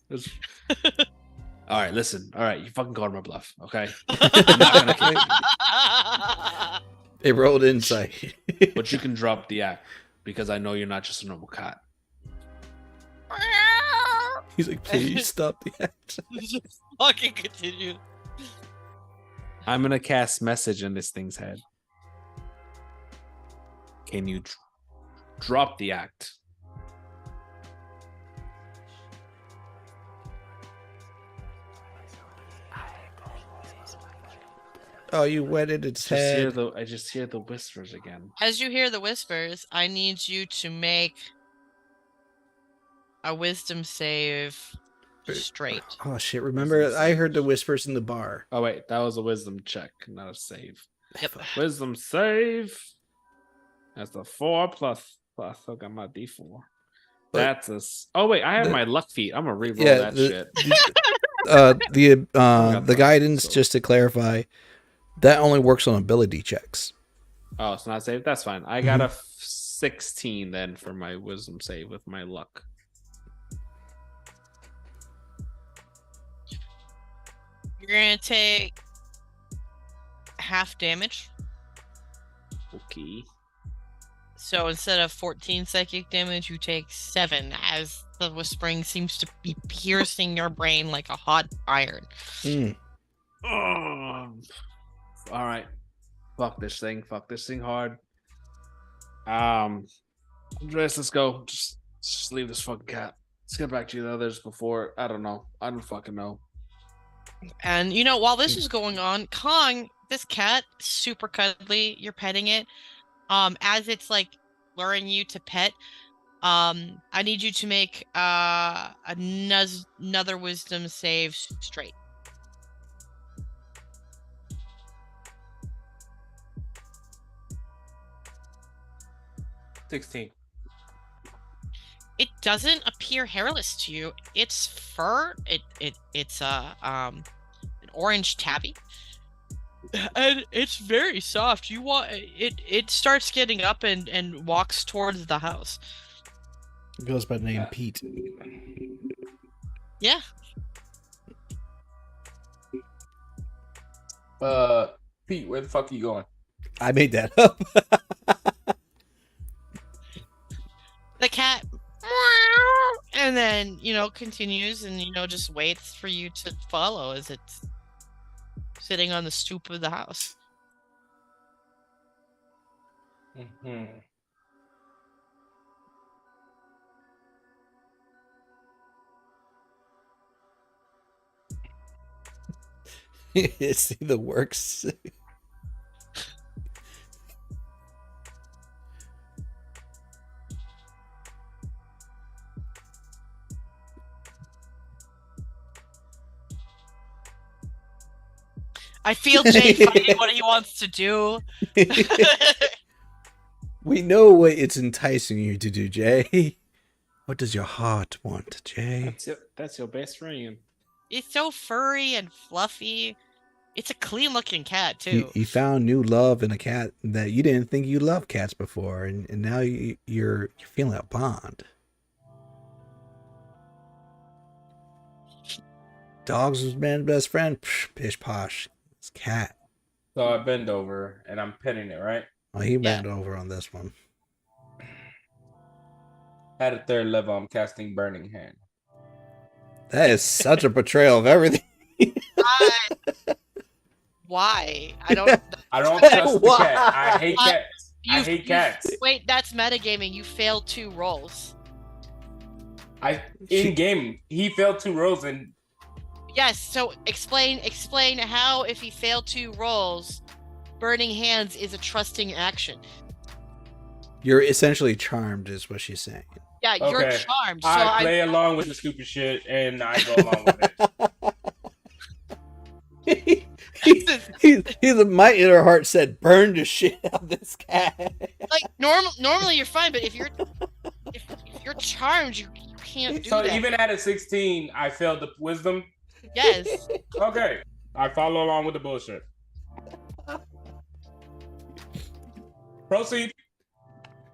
All right, listen. All right, you fucking called my bluff, okay? I'm not gonna kick you. They rolled insight. But you can drop the act because I know you're not just a normal cat. He's like, please stop the act. Just fucking continue. I'm gonna cast message in this thing's head. Can you drop the act? Oh, you wetted its head. I just hear the whispers again. As you hear the whispers, I need you to make a wisdom save straight. Oh shit! Remember, I heard the whispers in the bar. Oh wait, that was a wisdom check, not a save. Yep. Wisdom save. That's a 4 plus. I got my D4. But That's oh wait, I have my luck feat. I'm gonna re-roll Yeah, that shit. the guidance, just to clarify, that only works on ability checks. Oh, it's not saved. That's fine. I got a 16 then for my wisdom save with my luck. You're gonna take half damage. Okay. So instead of 14 psychic damage, you take 7 as the whispering seems to be piercing your brain like a hot iron. All right. Fuck this thing hard. Andres, let's go. Just leave this fucking cat. Let's get back to the others before. I don't know. I don't fucking know. And you know, while this is going on, Kong, this cat, super cuddly, you're petting it. As it's like luring you to pet, I need you to make another wisdom save straight. $16. It doesn't appear hairless to you. It's fur. It's an orange tabby, and it's very soft. You want it. It starts getting up and walks towards the house. It goes by the name Pete. Yeah. Pete, where the fuck are you going? I made that up. The cat, and then continues and just waits for you to follow as it's sitting on the stoop of the house. Mm-hmm. See the works. I feel Jay fighting what he wants to do. We know what it's enticing you to do, Jay. What does your heart want, Jay? That's your best friend. It's so furry and fluffy. It's a clean looking cat too. You found new love in a cat that you didn't think you loved cats before, and now you're feeling a bond. Dogs was man's best friend. Psh, pish posh. It's cat. So I bend over and I'm petting it, right? Oh, he bent over on this one. At a third level, I'm casting Burning Hand. That is such a portrayal of everything. Why? I don't. I don't trust the Why? cat. I hate cats. I You've- hate cats. Wait, that's metagaming. You failed 2 rolls. In game, he failed 2 rolls and Yes. So explain how if he failed 2 rolls, burning hands is a trusting action. You're essentially charmed, is what she's saying. Yeah, you're Okay. charmed. So I play along with the stupid shit and I go along with it. He's my inner heart said, "Burn the shit out of this cat." like normally you're fine, but if you're charmed, you can't do So that. even at a 16, I failed the wisdom. Yes. Okay. I follow along with the bullshit. Proceed.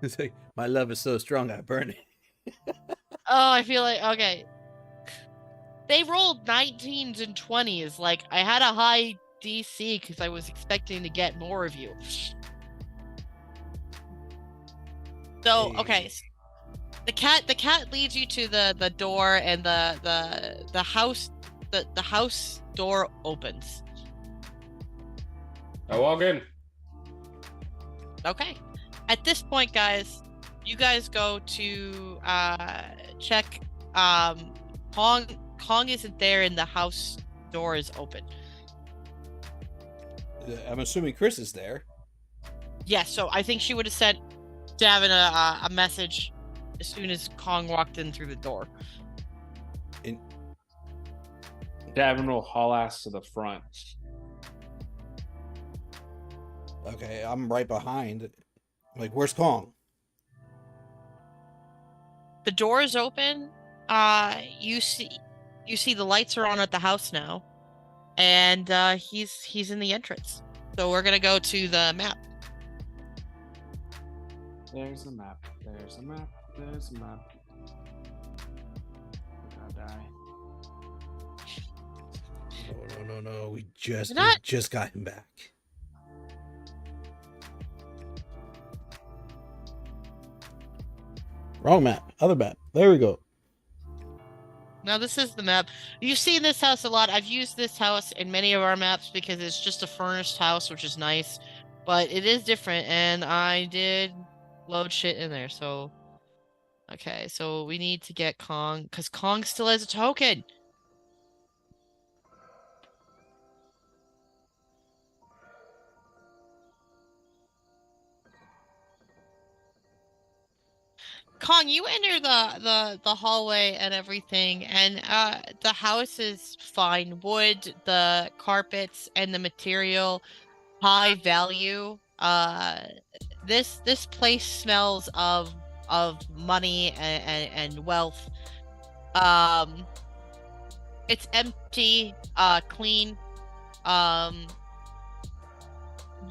It's like, my love is so strong, I burn it. Oh, I feel like okay. They rolled 19s and 20s. Like I had a high DC because I was expecting to get more of you. So okay, the cat leads you to the door, and the house door opens. I walk in. Okay. At this point, guys, you guys go to check. Kong isn't there, and the house door is open. I'm assuming Chris is there. Yeah, so I think she would have sent Davin a message as soon as Kong walked in through the door. Davin will haul ass to the front. Okay, I'm right behind. Like, where's Kong? The door is open. You see the lights are on at the house now, and he's in the entrance. So we're gonna go to the map. There's a map. There's a map. There's a map. I'll die. No. We just got him back. Wrong map. Other map. There we go. Now this is the map. You've seen this house a lot. I've used this house in many of our maps because it's just a furnished house, which is nice, but it is different, and I did load shit in there. So okay, so we need to get Kong because Kong still has a token. Kong, you enter the hallway and everything, and the house is fine. Wood, the carpets, and the material, high value. This place smells of money and wealth. It's empty, clean.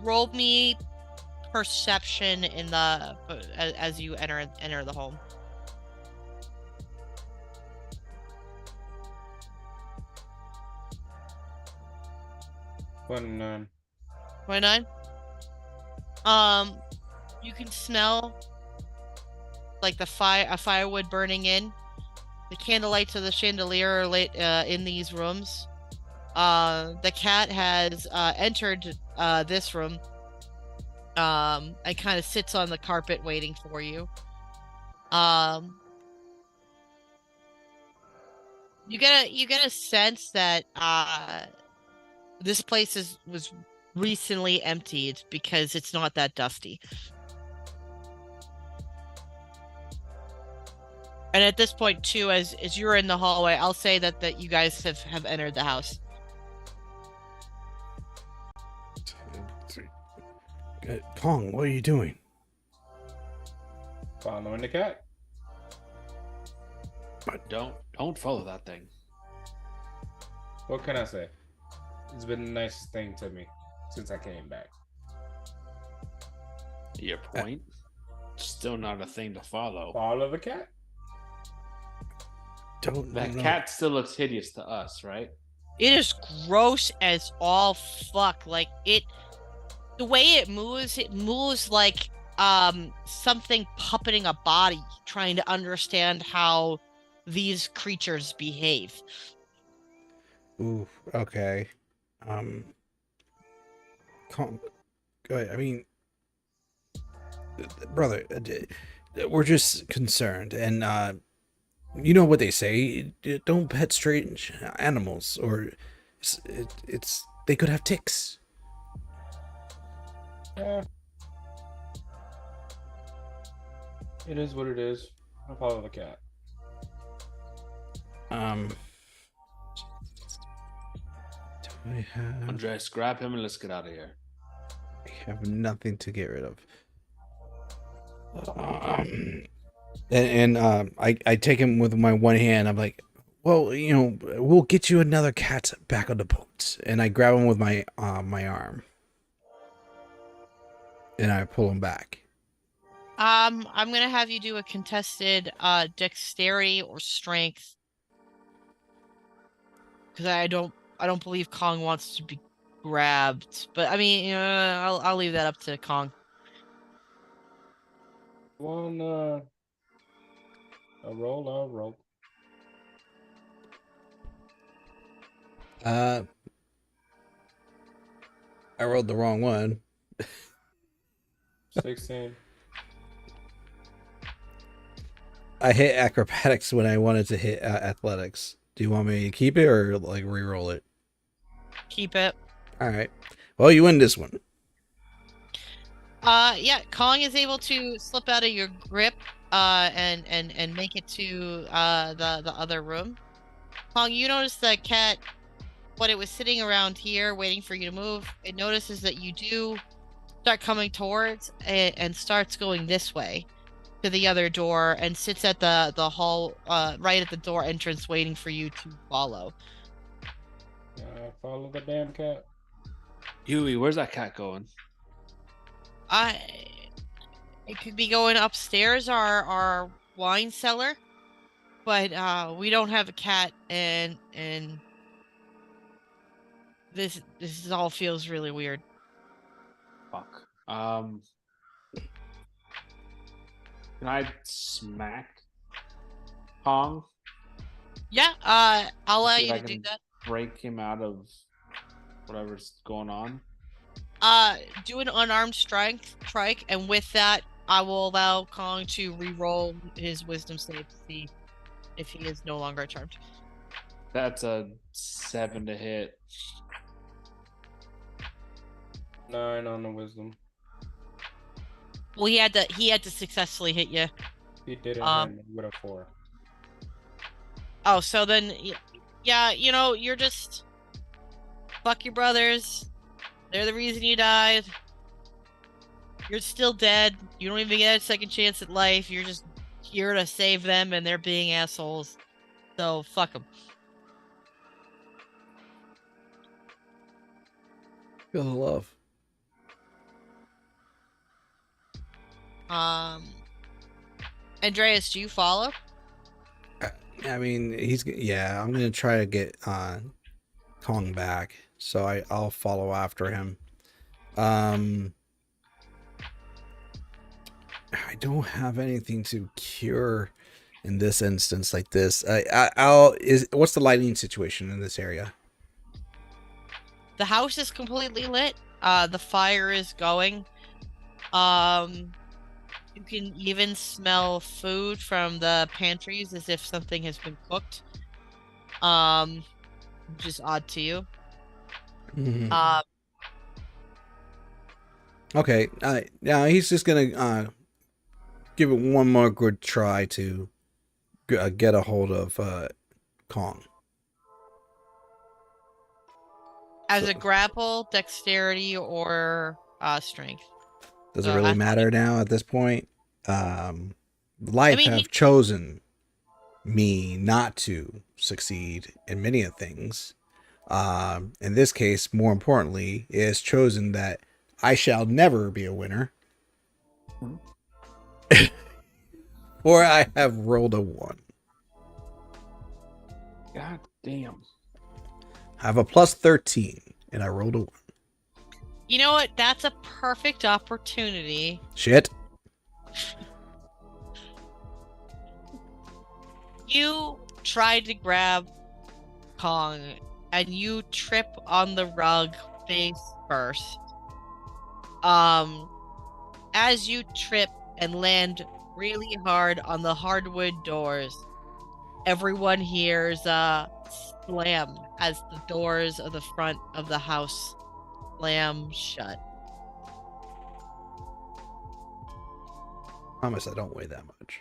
Roll me perception in the as you enter the home. When 29. You can smell like a firewood burning in. The candlelights of the chandelier are lit in these rooms. The cat has entered this room. And kind of sits on the carpet waiting for you. You get a sense that this place was recently emptied because it's not that dusty. And at this point too, as you're in the hallway, I'll say that you guys have entered the house. Kong, what are you doing? following the cat. Don't follow that thing. What can I say? It's been the nicest thing to me since I came back. Your point? Still not a thing to follow. Follow the cat. That cat still looks hideous to us, right? It is gross as all fuck. Like the way it moves like something puppeting a body, trying to understand how these creatures behave. Ooh, okay. Um, calm. I mean, brother, we're just concerned, and you know what they say: don't pet strange animals, or it's they could have ticks. Yeah, it is what it is. I'll follow the cat. Um, do I have? Andres, grab him and let's get out of here. I have nothing to get rid of. I take him with my one hand. I'm like, well, you know, we'll get you another cat back on the boat. And I grab him with my my arm, and I pull him back. I'm gonna have you do a contested dexterity or strength, because I don't believe Kong wants to be grabbed. But I mean, I'll leave that up to Kong. One, a roll. I rolled the wrong one. 16. I hit acrobatics when I wanted to hit athletics. Do you want me to keep it or like re-roll it? Keep it. All right. Well, you win this one. Yeah, Kong is able to slip out of your grip, and make it to the other room. Kong, you notice the cat, when it was sitting around here waiting for you to move, it notices that you do start coming towards and starts going this way to the other door and sits at the hall, right at the door entrance, waiting for you to follow. Follow the damn cat. Huey, where's that cat going? It could be going upstairs, our wine cellar, but we don't have a cat, and this all feels really weird. Fuck. Can I smack Kong? Yeah, I'll allow See if you I to do can that. break him out of whatever's going on. Do an unarmed strike, and with that, I will allow Kong to re-roll his wisdom save to see if he is no longer charmed. That's a 7 to hit. 9 on the wisdom. Well, he had to successfully hit you. He didn't hit me with a 4. Oh, so then, yeah, you're just fuck your brothers. They're the reason you died. You're still dead. You don't even get a second chance at life. You're just here to save them, and they're being assholes. So fuck them. Feel the love. Andreas, do you follow? I mean, I'm gonna try to get Kong back, so I'll follow after him. I don't have anything to cure in this instance like this. What's the lighting situation in this area? The house is completely lit. The fire is going. You can even smell food from the pantries as if something has been cooked. Just odd to you. Mm-hmm. Okay. Now he's just gonna give it one more good try to get a hold of Kong. As a grapple, dexterity, or strength. Does it really matter now at this point? Life have chosen me not to succeed in many of things. In this case, more importantly, it has chosen that I shall never be a winner. Or I have rolled a 1. God damn. I have a plus 13, and I rolled a 1. You know what? That's a perfect opportunity. Shit. You try to grab Kong, and you trip on the rug face first. As you trip and land really hard on the hardwood doors, everyone hears a slam as the doors of the front of the house slam shut. Promise I don't weigh that much.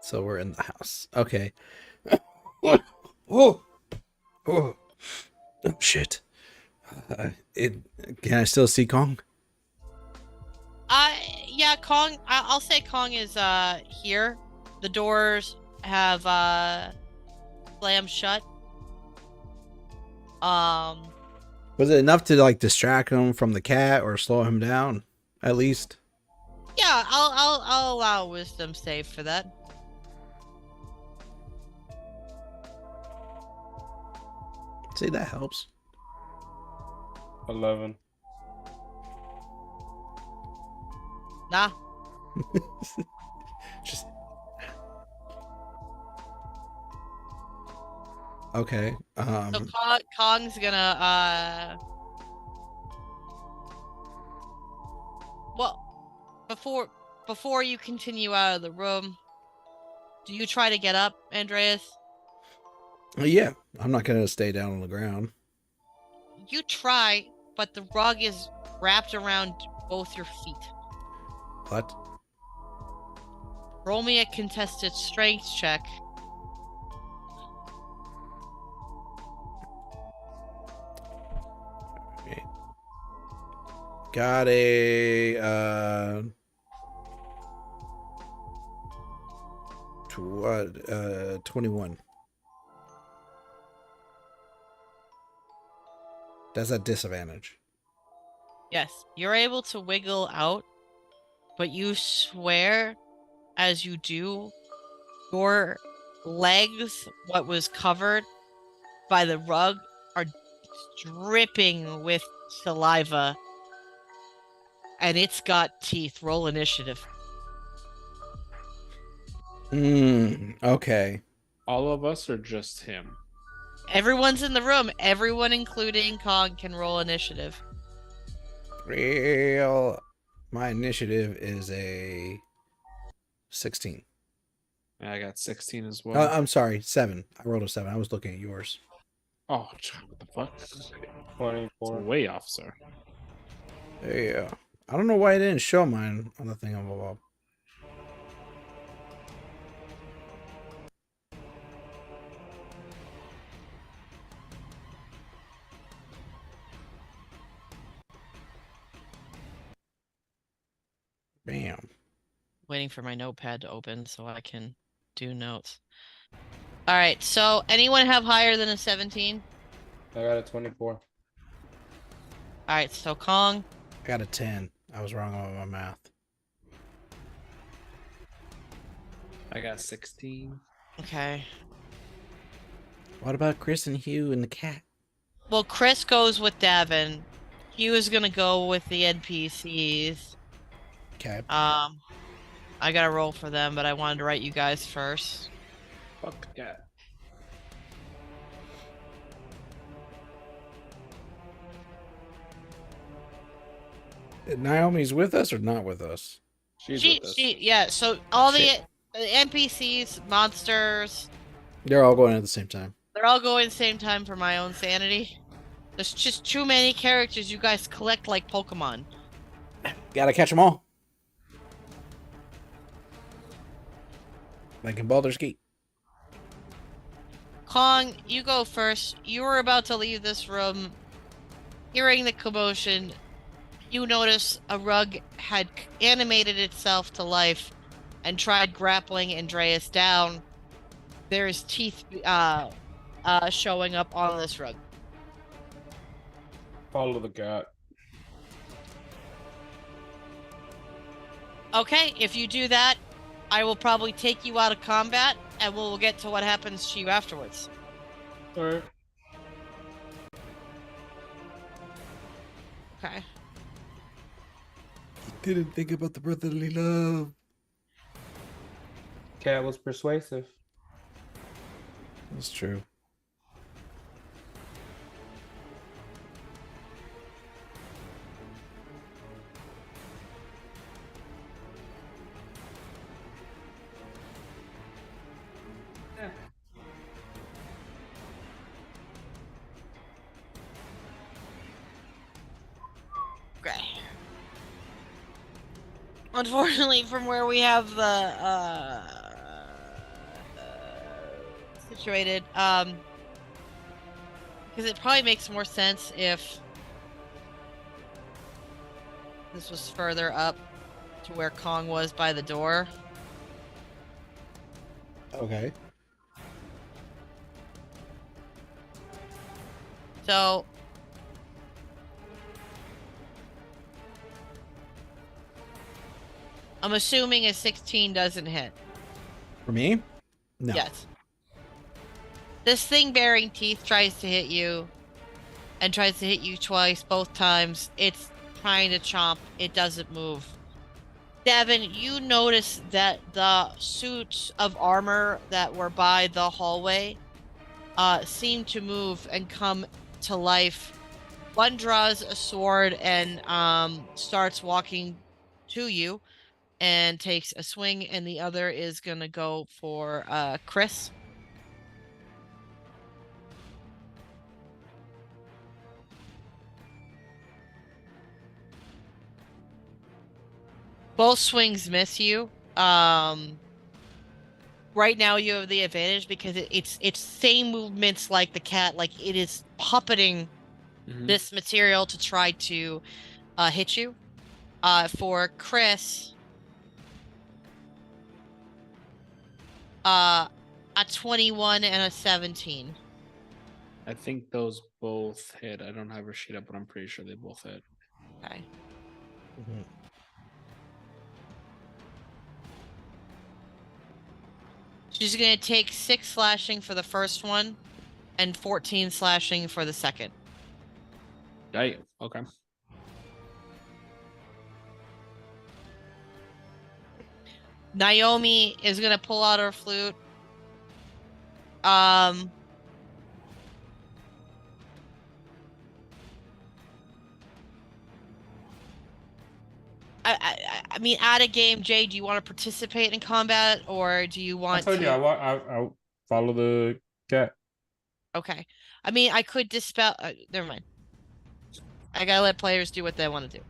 So we're in the house. Okay. Oh, oh, shit. Can I still see Kong? Yeah, Kong. I'll say Kong is here. The doors have slammed shut. Was it enough to like distract him from the cat or slow him down? At least. Yeah, I'll allow a wisdom save for that. See, that helps. 11. Nah. Just okay. So Kong's gonna well, before you continue out of the room, do you try to get up, Andreas? Yeah, I'm not gonna stay down on the ground. You try, but the rug is wrapped around both your feet. What? Roll me a contested strength check. Okay. Got a 21. That's a disadvantage. Yes, you're able to wiggle out, but you swear as you do, your legs, what was covered by the rug, are dripping with saliva, and it's got teeth. Roll initiative. Okay. All of us or just him? Everyone's in the room. Everyone, including Kong, can roll initiative. My initiative is a 16. I got 16 as well. I'm sorry, 7. I rolled a 7. I was looking at yours. Oh, what the fuck? 24. It's way off, sir. Yeah. I don't know why it didn't show mine on the thing above. Bam. Waiting for my notepad to open so I can do notes. All right, so anyone have higher than a 17? I got a 24. All right, so Kong. I got a 10. I was wrong on my math. I got 16. Okay. What about Chris and Hugh and the cat? Well, Chris goes with Davin. Hugh is gonna go with the NPCs. Okay. I gotta roll for them, but I wanted to write you guys first. Fuck yeah. Naomi's with us or not with us? She's with us. Yeah, so all Shit. the NPCs, monsters, They're all going at the same time. they're all going at the same time for my own sanity. There's just too many characters you guys collect like Pokemon. Gotta catch them all. Like in Baldur's Gate. Kong, you go first. You were about to leave this room. Hearing the commotion, you notice a rug had animated itself to life and tried grappling Andreas down. There's teeth showing up on this rug. Follow the cat. Okay, if you do that, I will probably take you out of combat, and we'll get to what happens to you afterwards. Alright. Okay. Didn't think about the brotherly love. cat was persuasive. That's true. Okay. Unfortunately, from where we have the situated, because it probably makes more sense if this was further up to where Kong was by the door. Okay. So I'm assuming a 16 doesn't hit. For me? No. Yes. This thing bearing teeth tries to hit you and tries to hit you twice, both times. It's trying to chomp. It doesn't move. Devin, you notice that the suits of armor that were by the hallway seem to move and come to life. One draws a sword and starts walking to you and takes a swing, and the other is gonna go for Chris. Both swings miss you. Right now you have the advantage because it's same movements like the cat, like it is puppeting this material to try to hit you. For Chris, a 21 and a 17. I think those both hit. I don't have her sheet up, but I'm pretty sure they both hit. Okay. Mhm. She's gonna take 6 slashing for the first one and 14 slashing for the second. Yeah. Okay. Naomi is gonna pull out her flute. I mean, out of game, Jay, do you want to participate in combat, or do you want I told to? you I follow the cat. Okay. I mean, I could dispel. Never mind. I gotta let players do what they want to do.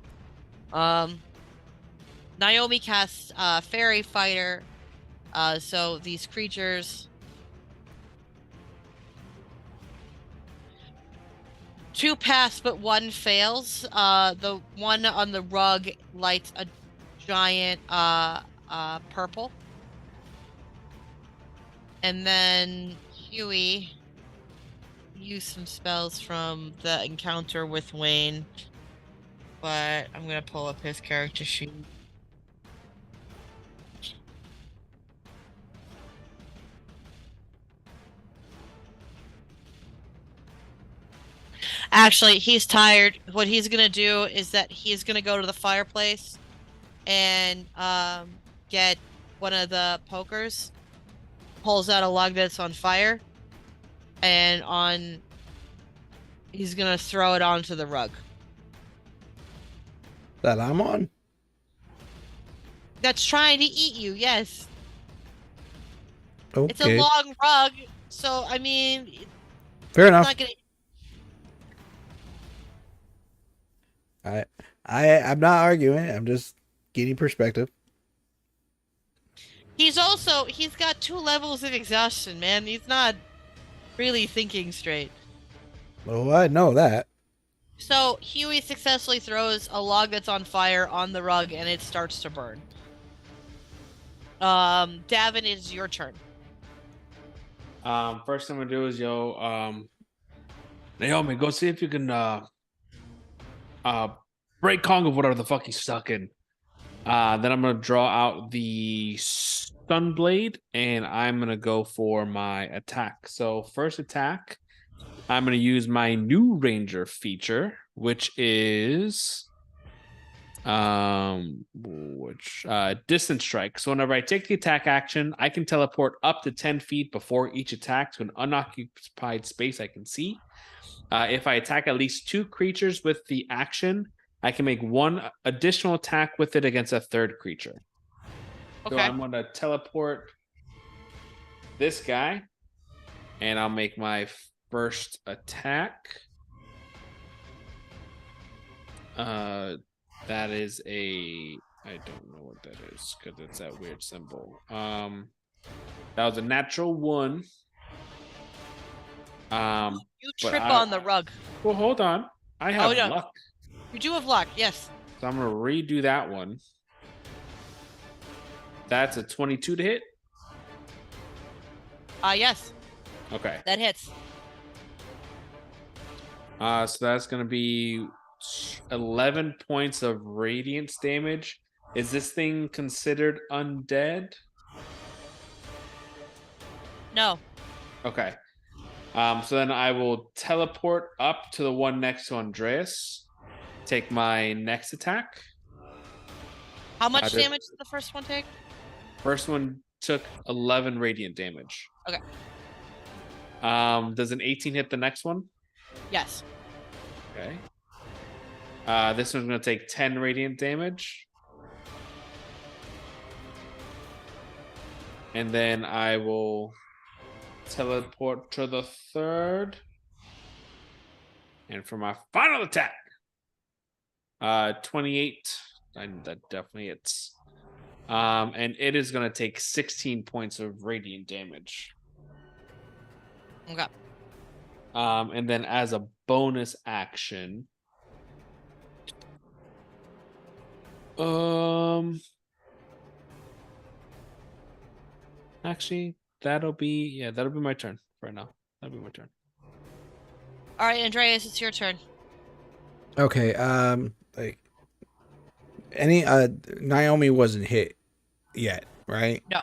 Naomi casts Fairy Fighter. So these creatures. 2 pass, but 1 fails. The one on the rug lights a giant purple. And then Huey use some spells from the encounter with Wayne. But I'm gonna pull up his character sheet. Actually, he's tired. What he's gonna do is that he's gonna go to the fireplace and get one of the pokers, pulls out a log that's on fire, and he's gonna throw it onto the rug. That I'm on? That's trying to eat you, yes. Okay. It's a long rug, so I mean, Fair enough. not gonna. I'm not arguing. I'm just getting perspective. He's got 2 levels of exhaustion, man. He's not really thinking straight. Oh, I know that. So Huey successfully throws a log that's on fire on the rug, and it starts to burn. Davin, it's your turn. First thing I'm gonna do is Naomi, go see if you can break Kong of whatever the fuck he's stuck in. Then I'm gonna draw out the stun blade and I'm gonna go for my attack. So first attack, I'm gonna use my new ranger feature, which is Which distance strike. So whenever I take the attack action, I can teleport up to 10 feet before each attack to an unoccupied space I can see. If I attack at least 2 creatures with the action, I can make 1 additional attack with it against a third creature. Okay. So I'm gonna teleport this guy, and I'll make my first attack. That is I don't know what that is because it's that weird symbol. That was a natural 1. You trip on the rug. Well, hold on. I have no. luck. You do have luck, yes. So I'm gonna redo that one. That's a 22 to hit. Yes. Okay. That hits. So that's gonna be 11 points of radiance damage. Is this thing considered undead? No. Okay. So then I will teleport up to the one next to Andreas. Take my next attack. How much damage did the first one take? First one took 11 radiant damage. Okay. Does an 18 hit the next one? Yes. Okay. This one's going to take 10 radiant damage. And then I will teleport to the third. And for my final attack, 28. That definitely hits. And it is going to take 16 points of radiant damage. Okay. And then as a bonus action, actually, that'll be my turn right now. That'll be my turn. All right, Andreas, it's your turn. Okay. Like Naomi wasn't hit yet, right? No.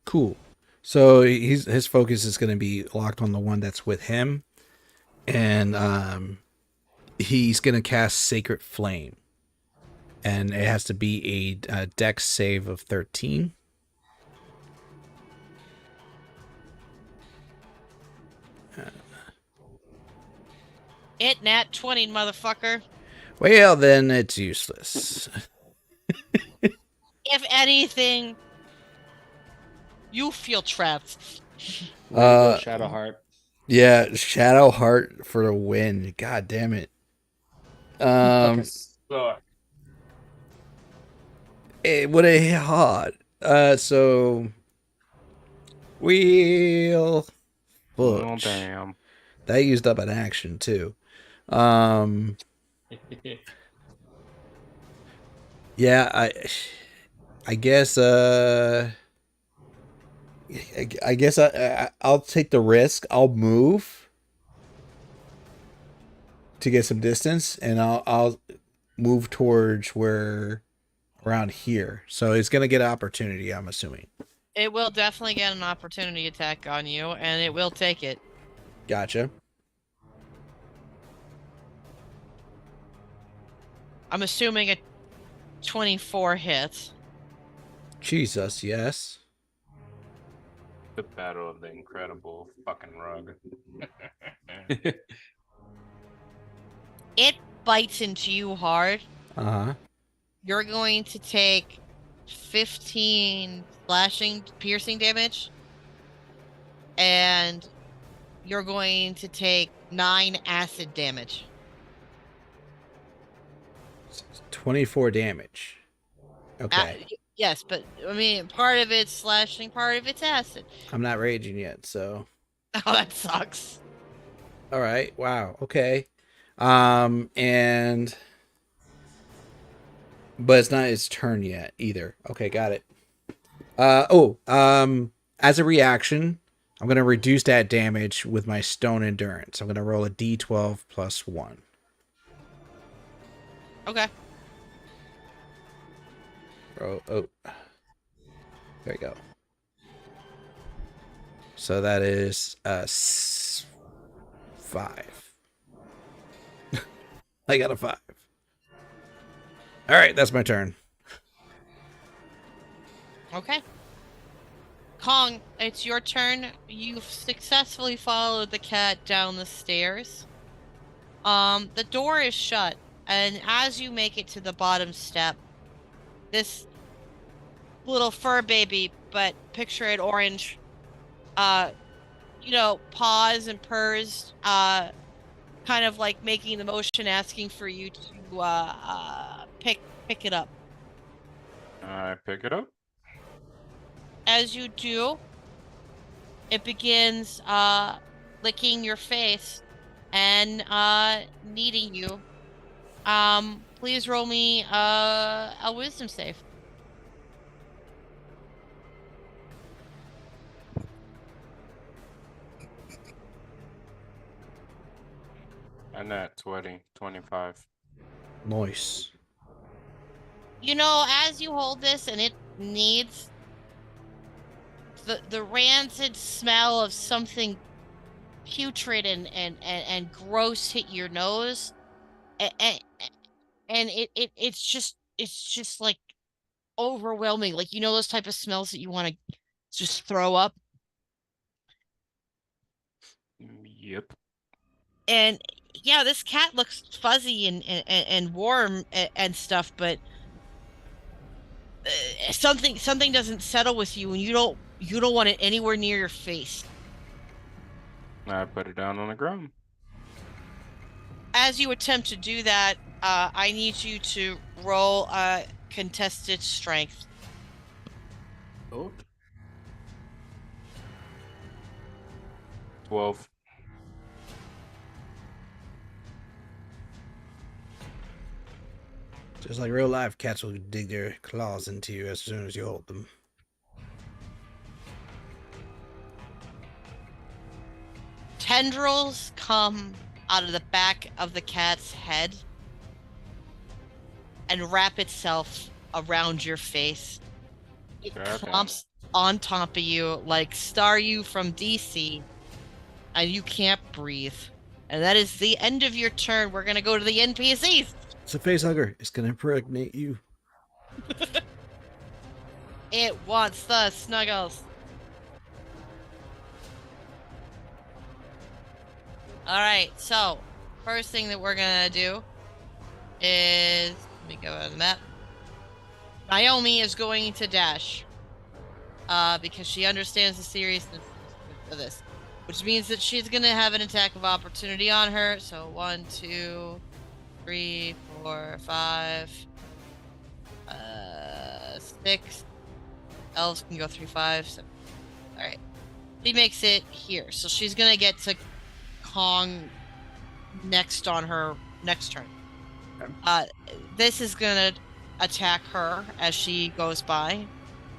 Cool. So his focus is going to be locked on the one that's with him, and he's going to cast Sacred Flame, and it has to be a Dex save of 13. It nat 20, motherfucker. Well, then it's useless. If anything, you feel trapped. Shadowheart. Yeah, Shadowheart for the win. God damn it. It would have hit hard. So wheel. Oh, damn. That used up an action too. Yeah, I guess I'll take the risk. I'll move to get some distance, and I'll move towards where around here. So it's gonna get an opportunity, I'm assuming. It will definitely get an opportunity attack on you, and it will take it. Gotcha. I'm assuming a 24 hit. Jesus, yes. The battle of the incredible fucking rug. It bites into you hard. Uh-huh. You're going to take 15 slashing, piercing damage. And you're going to take 9 acid damage. 24 damage. Okay. Yes, but I mean, part of it's slashing, part of it's acid. I'm not raging yet, so. Oh, that sucks. All right. Wow. Okay. But it's not its turn yet either. Okay, got it. As a reaction, I'm gonna reduce that damage with my stone endurance. I'm gonna roll a D12 plus 1. Okay. Oh, there you go. So that is 5. I got a 5. All right, that's my turn. Okay. Kong, it's your turn. You've successfully followed the cat down the stairs. The door is shut, and as you make it to the bottom step, this little fur baby, but picture it orange, uh, paws and purrs, kind of like making the motion, asking for you to pick it up. I pick it up. As you do, it begins licking your face and kneading you. Please roll me a wisdom save. And that 25. Nice. As you hold this and it needs the rancid smell of something putrid and gross hit your nose, and it's just like overwhelming, like those type of smells that you want to just throw up. Yep. And yeah, this cat looks fuzzy and warm and stuff, but something doesn't settle with you, and you don't want it anywhere near your face. I put it down on the ground. As you attempt to do that, I need you to roll contested strength. Oh. 12. Just like real life, cats will dig their claws into you as soon as you hold them. Tendrils come out of the back of the cat's head and wrap itself around your face. It clomps on top of you like Staryu from DC, and you can't breathe. And that is the end of your turn. We're going to go to the NPCs. It's a face hugger. It's going to impregnate you. It wants the snuggles. All right, so first thing that we're going to do is, let me go to the map. Naomi is going to dash because she understands the seriousness of this, which means that she's going to have an attack of opportunity on her. So 1, 2, 3, 4, 5, 6. Elves can go 3, 5, 7. All right. She makes it here. So she's going to get to Kong next on her next turn. This is going to attack her as she goes by.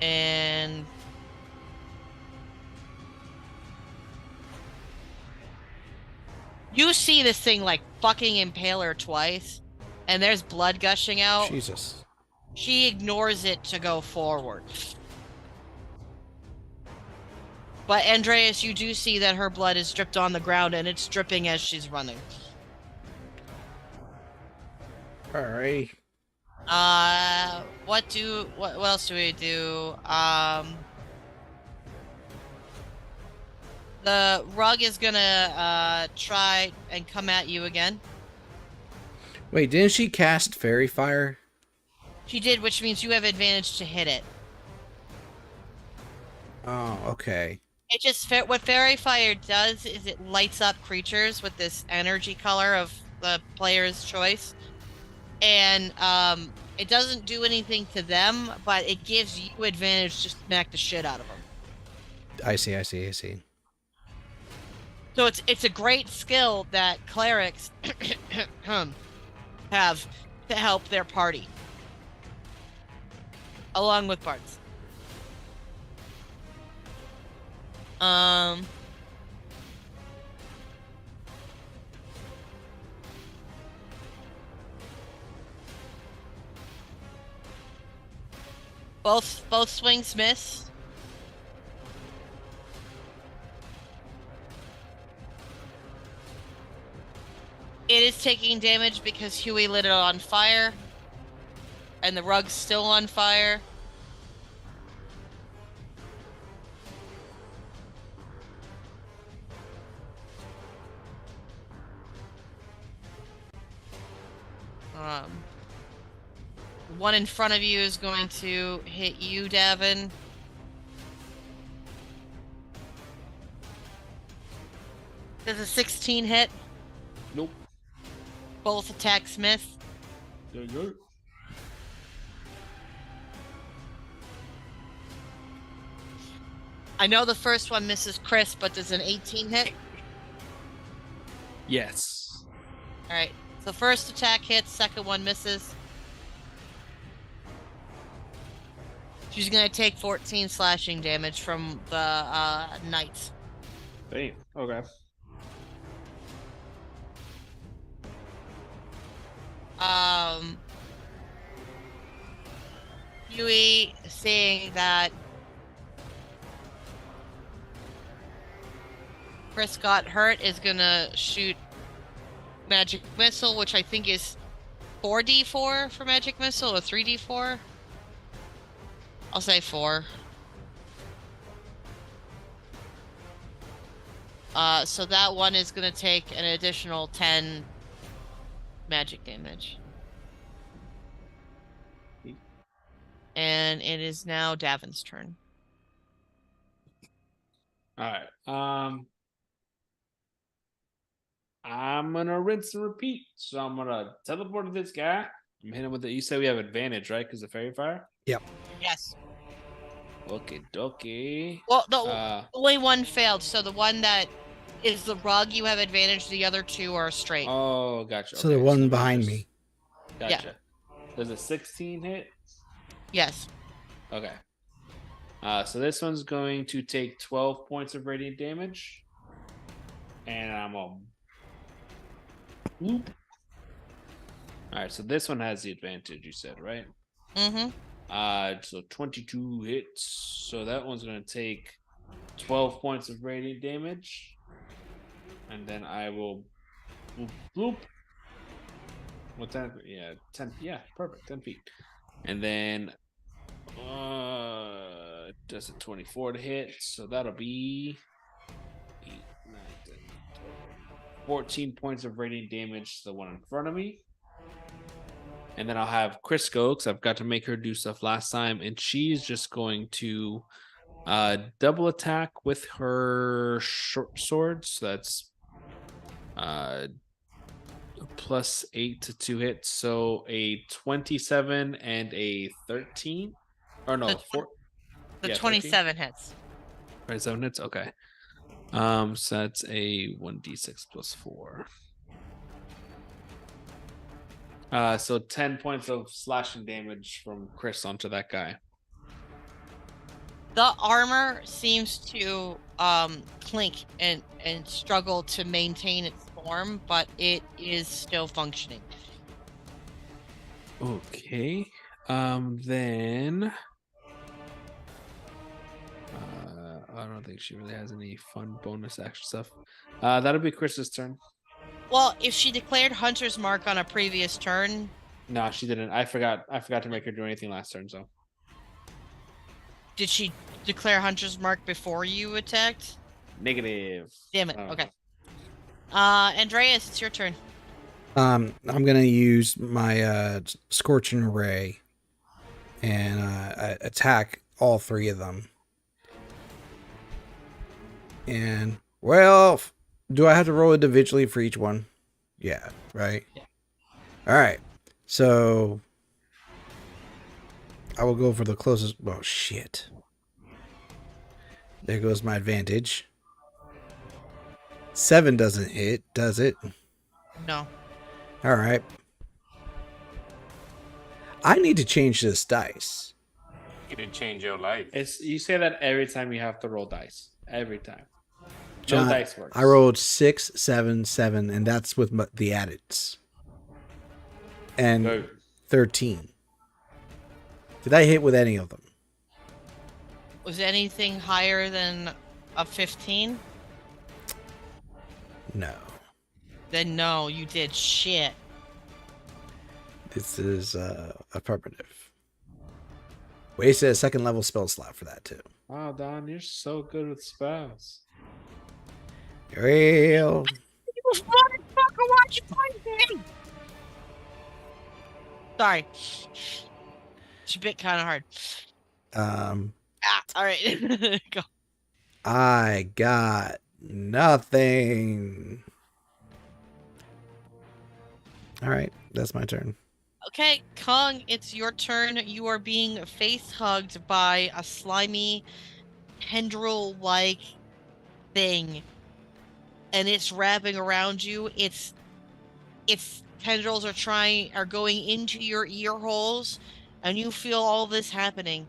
And you see this thing like fucking impale her twice, and there's blood gushing out. Jesus. She ignores it to go forward. But Andreas, you do see that her blood is dripped on the ground, and it's dripping as she's running. Alright. What else do we do? The rug is gonna try and come at you again. Wait, didn't she cast fairy fire? She did, which means you have advantage to hit it. Oh, okay. It just what fairy fire does is it lights up creatures with this energy color of the player's choice, and it doesn't do anything to them, but it gives you advantage to smack the shit out of them. I see. So it's a great skill that clerics have to help their party, along with bards. Both swings miss. It is taking damage because Huey lit it on fire. And the rug's still on fire. One in front of you is going to hit you, Davin. Does a 16 hit? Nope. Both attacks miss. There you go. I know the first one misses Chris, but does an 18 hit? Yes. Alright. So first attack hits, second one misses. She's gonna take 14 slashing damage from the knights. Damn. Okay. Huey, seeing that Chris got hurt, is gonna shoot magic missile, which I think is 4d4 for magic missile or 3d4. I'll say 4. So that one is gonna take an additional 10 magic damage. And it is now Davin's turn. All right. I'm gonna rinse and repeat. So I'm gonna teleport to this guy. I'm hitting him with the. You said we have advantage, right? Because of fairy fire. Yep. Yes. Okay, dokie. Well, the only one failed, so the one that is the rug, you have advantage. The other two are straight. Oh, gotcha. So the one behind me. Gotcha. Yeah. Does a 16 hit? Yes. Okay. So this one's going to take 12 points of radiant damage. And I'm on. Whoop. Alright, so this one has the advantage, you said, right? Mm-hmm. So 22 hits. So that one's gonna take 12 points of radiant damage. And then I will bloop, bloop. What 10? Yeah, 10. Yeah, perfect. 10 feet. And then does a 24 to hit, so that'll be 8, 9, 10, 14 points of radiant damage to the one in front of me. And then I'll have Chris go, because I've got to make her do stuff last time, and she's just going to double attack with her short sword. So that's +8 to 2 hits. So a 27 and a 13. Or no, 4. The Yeah, 27 hits. 27 hits? Okay. So that's a 1d6 + 4. So 10 points of slashing damage from Chris onto that guy. The armor seems to clink and struggle to maintain its form, but it is still functioning. Okay. Then I don't think she really has any fun bonus action stuff. That'll be Chris's turn. Well, if she declared Hunter's Mark on a previous turn. No, she didn't. I forgot to make her do anything last turn, so. Did she declare Hunter's Mark before you attacked? Negative. Damn it. Okay. Andreas, it's your turn. I'm gonna use my Scorching Ray and attack all 3 of them. And well, do I have to roll individually for each one? Yeah, right? Yeah. All right. So I will go for the closest. Oh, shit. There goes my advantage. 7 doesn't hit, does it? No. All right. I need to change this dice. You can change your life. You say that every time you have to roll dice. Every time. John, No dice works. I rolled 6, 7, 7, and that's with the addeds. And Go. 13. Did I hit with any of them? Was anything higher than a 15? No. Then no, you did shit. This is affirmative. Wasted a second level spell slot for that too. Wow, Don, you're so good with spells. Real. You motherfucker, why'd you play me? Sorry. She bit kind of hard. All right. Go. I got nothing. All right, that's my turn. Okay, Kong, it's your turn. You are being face hugged by a slimy tendril-like thing, and it's wrapping around you. Its tendrils are going into your ear holes, and you feel all this happening.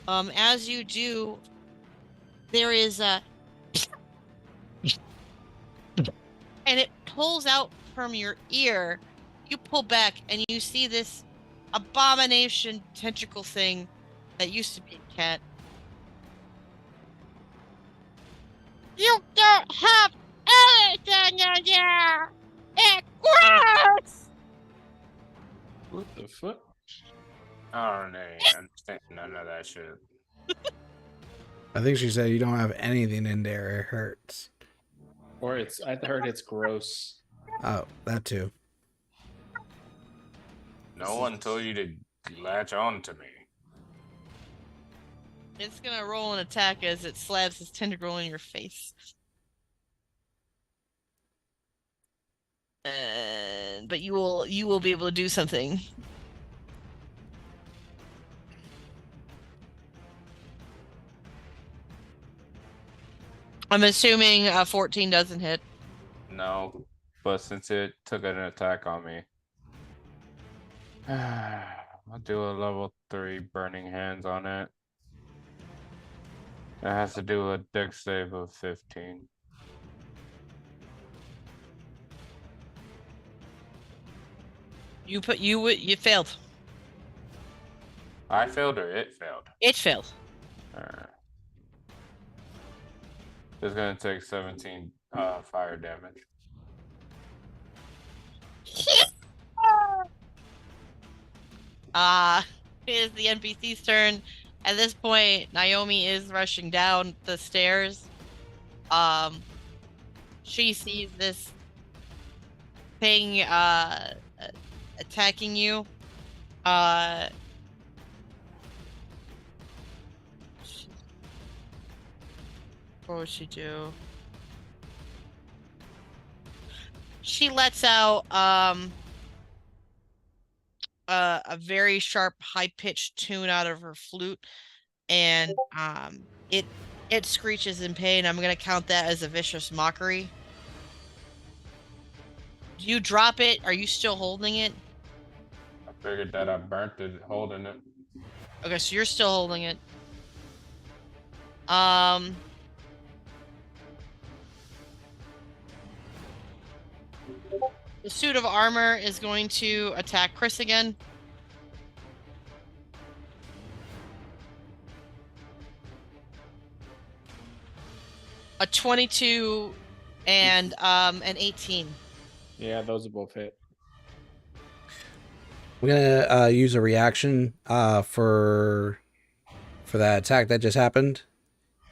As you do, there is a and it pulls out from your ear. You pull back and you see this abomination tentacle thing that used to be a cat. You don't have anything in there! It's gross! What the fuck? I don't understand none of that shit. I think she said you don't have anything in there. It hurts. Or I heard it's gross. Oh, that too. No one told you to latch on to me. It's gonna roll an attack as it slabs its tentacle in your face. But you will be able to do something. I'm assuming 14 doesn't hit. No, but since it took an attack on me, I'll do a level 3 burning hands on it. It has to do a dex save of 15. You failed. I failed or it failed? It failed. It's gonna take 17 fire damage. It is the NPC's turn. At this point, Naomi is rushing down the stairs. She sees this thing attacking you. What would she do? She lets out a very sharp, high-pitched tune out of her flute, and it screeches in pain. I'm gonna count that as a vicious mockery. Do you drop it? Are you still holding it? I figured that I burnt it holding it. Okay, so you're still holding it. The suit of armor is going to attack Chris again. A 22 and an 18. Yeah, those are both hit. We're gonna use a reaction for that attack that just happened.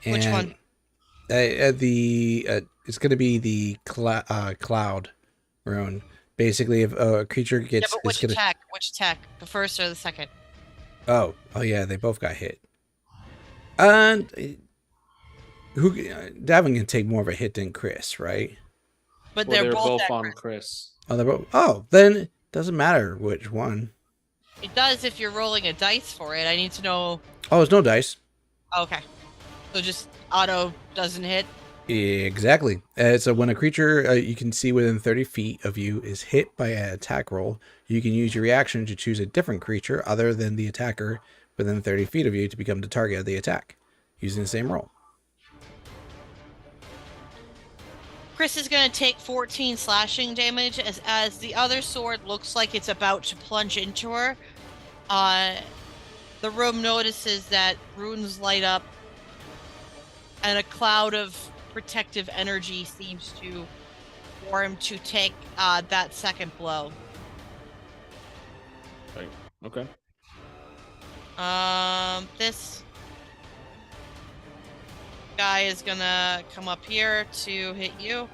And Which one? It's gonna be the cloud rune. Basically, if a creature gets, Yeah, but which attack? Which attack? The first or the second? Oh yeah, they both got hit. And Davin can take more of a hit than Chris, right? But Well, they're both on Chris. Oh, they're both. Oh, then it doesn't matter which one. It does if you're rolling a dice for it. I need to know. Oh, it's no dice. Okay. So just auto doesn't hit. Exactly. So when a creature you can see within 30 feet of you is hit by an attack roll, you can use your reaction to choose a different creature other than the attacker within 30 feet of you to become the target of the attack, using the same roll. Chris is going to take 14 slashing damage as the other sword looks like it's about to plunge into her. The room notices that runes light up and a cloud of protective energy seems to form to take that second blow. Right. Okay. This guy is gonna come up here to hit you.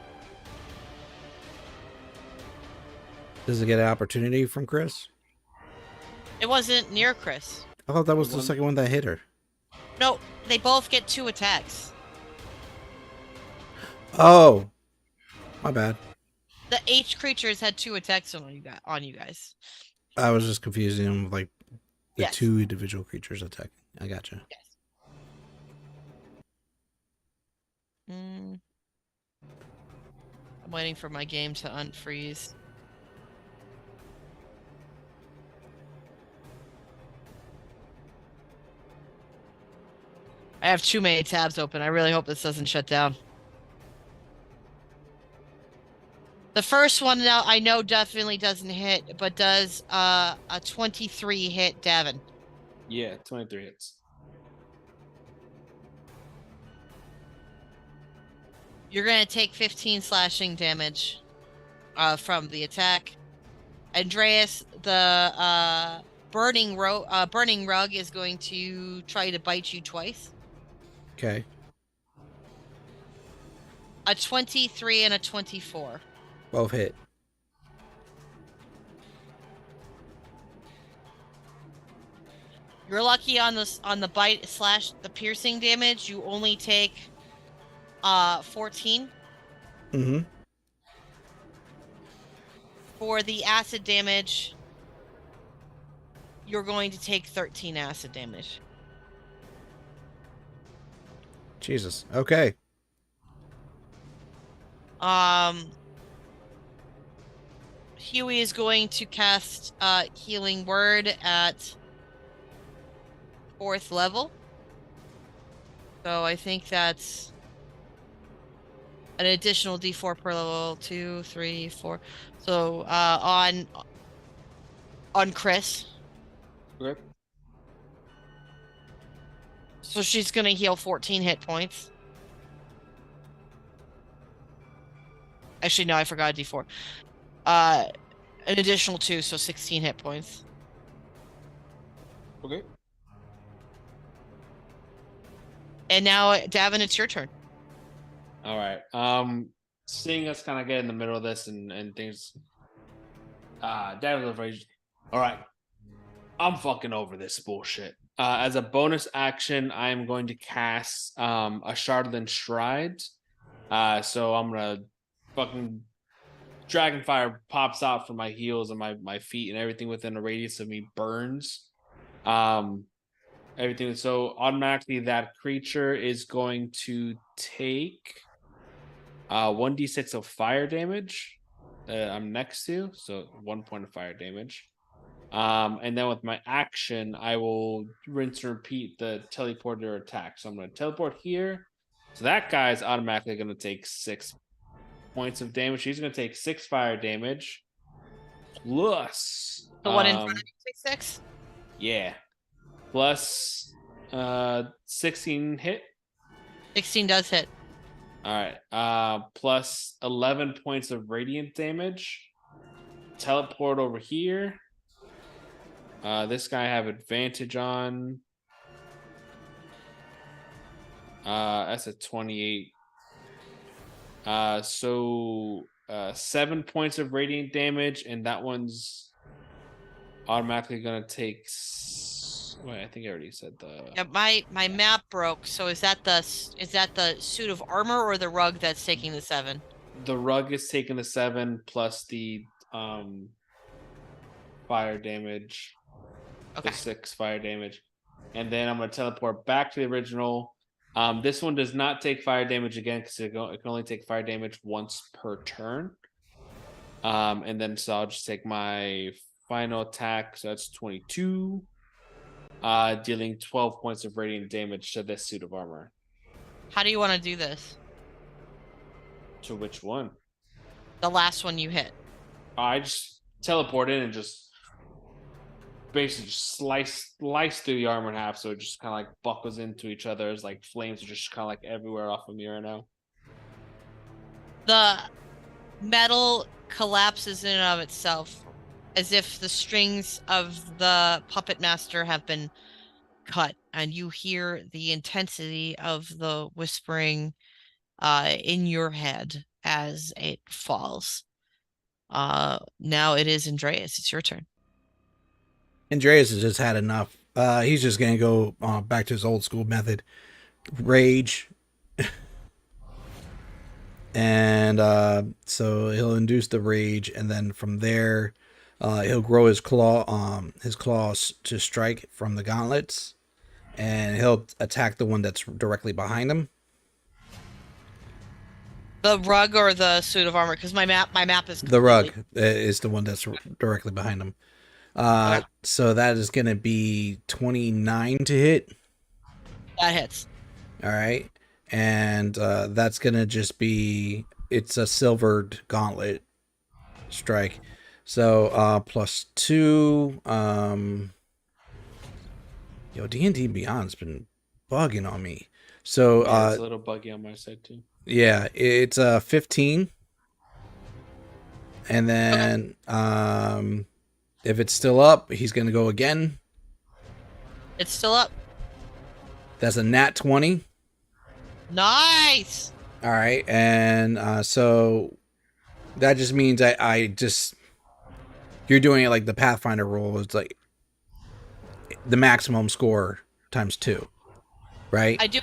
Does it get an opportunity from Chris? It wasn't near Chris. I thought that was The the one- second one that hit her. No, they both get 2 attacks. Oh, my bad. The H creatures had 2 attacks on you guys. I was just confusing them with like the Yes. 2 individual creatures attacking. I gotcha. Yes. I'm waiting for my game to unfreeze. I have too many tabs open. I really hope this doesn't shut down. The first one now I know definitely doesn't hit, but does a 23 hit Davin. Yeah, 23 hits. You're gonna take 15 slashing damage from the attack. Andreas, the burning rug is going to try to bite you twice. Okay. A 23 and a 24. Both hit. You're lucky on the bite / the piercing damage. You only take 14. Mm-hmm. For the acid damage, you're going to take 13 acid damage. Jesus. Okay. Huey is going to cast Healing Word at 4th level. So I think that's an additional D4 per level. 2, 3, 4. So on Chris. Okay. So she's gonna heal 14 hit points. Actually, no, I forgot D4. An additional 2, so 16 hit points. Okay. And now, Davin, it's your turn. All right. Seeing us kind of get in the middle of this and things. Davin's afraid. All right. I'm fucking over this bullshit. As a bonus action, I am going to cast a Shardland Stride. So I'm gonna fucking Dragonfire pops out from my heels and my feet, and everything within a radius of me burns. Everything. So automatically that creature is going to take 1d6 of fire damage. I'm next to, so 1 point of fire damage. And then with my action, I will rinse and repeat the teleporter attack. So I'm going to teleport here. So that guy's automatically going to take 6 points of damage. He's going to take 6 fire damage. Plus The one in front of you takes 6? Yeah. Plus 16 hit. 16 does hit. All right. Plus 11 points of radiant damage. Teleport over here. This guy I have advantage on. That's a 28. So 7 points of radiant damage, and that one's automatically gonna take. Wait, I think I already said the. Yeah, my map broke. So is that the suit of armor or the rug that's taking the 7? The rug is taking the 7 plus the fire damage. Okay. The 6 fire damage, and then I'm gonna teleport back to the original. This one does not take fire damage again because it can only take fire damage once per turn. And then so I'll just take my final attack. So that's 22. Dealing 12 points of radiant damage to this suit of armor. How do you want to do this? To which one? The last one you hit. I just teleport in and just basically just slice through the armor in half, so it just kind of like buckles into each other as like flames are just kind of like everywhere off of me right now. The metal collapses in and of itself. as if the strings of the puppet master have been cut, and you hear the intensity of the whispering in your head as it falls. Now it is Andreas. It's your turn. Andreas has just had enough. He's just gonna go back to his old school method, rage, and so he'll induce the rage, and then from there, he'll grow his claws to strike from the gauntlets, and he'll attack the one that's directly behind him. The rug or the suit of armor? Because my map is The rug completely- is the one that's directly behind him. Okay. So that is gonna be 29 to hit. That hits. All right. And that's going to just be, it's a silvered gauntlet strike. So +2. D&D Beyond's been bugging on me. So Yeah, it's a little buggy on my side too. yeah, it's 15. And then if it's still up, he's going to go again. It's still up. That's a nat 20. Nice. All right, and so that just means I just, you're doing it like the Pathfinder rule. It's like the maximum score times 2, right? I do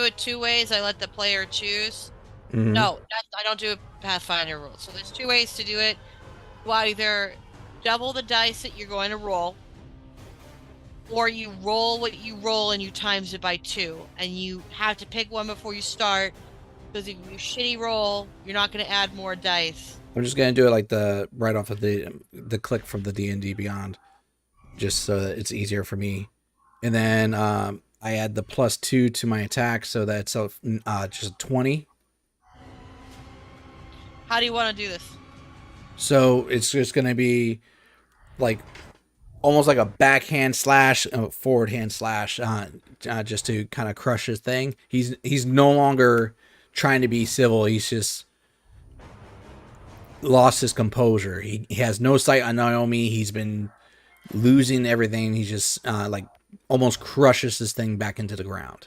it 2 ways. I let the player choose. Mhm. No, I don't do a Pathfinder rule. So there's 2 ways to do it. You either double the dice that you're going to roll, or you roll what you roll and you times it by 2, and you have to pick one before you start, because if you shitty roll, you're not going to add more dice. I'm just gonna do it like the right off of the click from the D&D Beyond, just so that it's easier for me. And then I add the +2 to my attack, so that's just 20. How do you want to do this? So it's just gonna be like almost like a backhand slash, forward hand slash, just to kind of crush his thing. He's no longer trying to be civil. He's just lost his composure. He has no sight on Naomi. He's been losing everything. He just like almost crushes this thing back into the ground.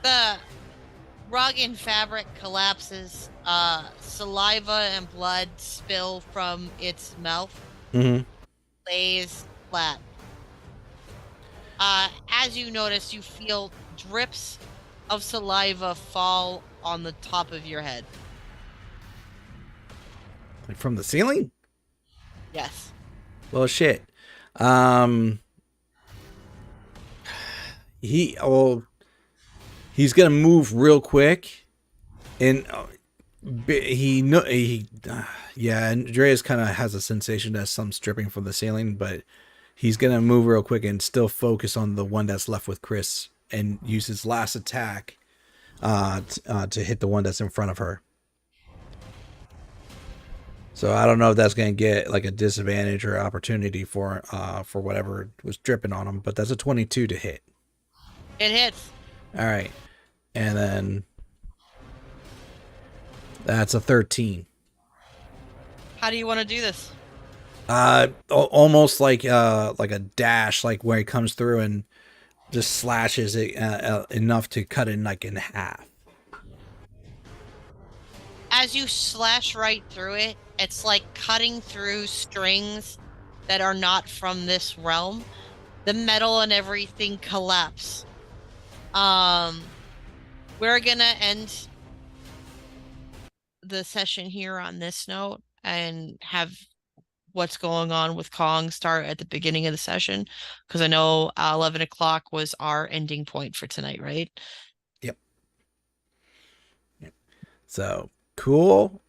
The rug and fabric collapses. Saliva and blood spill from its mouth. Mm-hmm. Lays flat. As you notice, you feel drips of saliva fall on the top of your head. Like from the ceiling? Yes. Well, shit. He's gonna move real quick, and yeah. Andreas kind of has a sensation that something's dripping from the ceiling, but he's gonna move real quick and still focus on the one that's left with Chris, and use his last attack to hit the one that's in front of her. So I don't know if that's going to get like a disadvantage or opportunity for whatever was dripping on him, but that's a 22 to hit. It hits. All right. And then that's a 13. How do you want to do this? Almost like a dash, like where he comes through and just slashes it enough to cut it like in half. As you slash right through it, it's like cutting through strings that are not from this realm. The metal and everything collapse. We're gonna end the session here on this note and have what's going on with Kong start at the beginning of the session, because I know 11 o'clock was our ending point for tonight, right? Yep. So cool.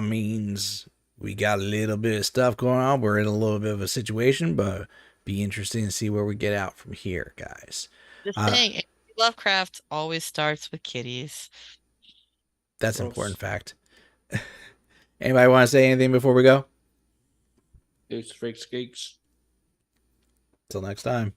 Means we got a little bit of stuff going on. We're in a little bit of a situation, but be interesting to see where we get out from here, guys. The thing, Lovecraft always starts with kitties. That's an important fact. Anybody want to say anything before we go? It's fake skeeks. Till next time.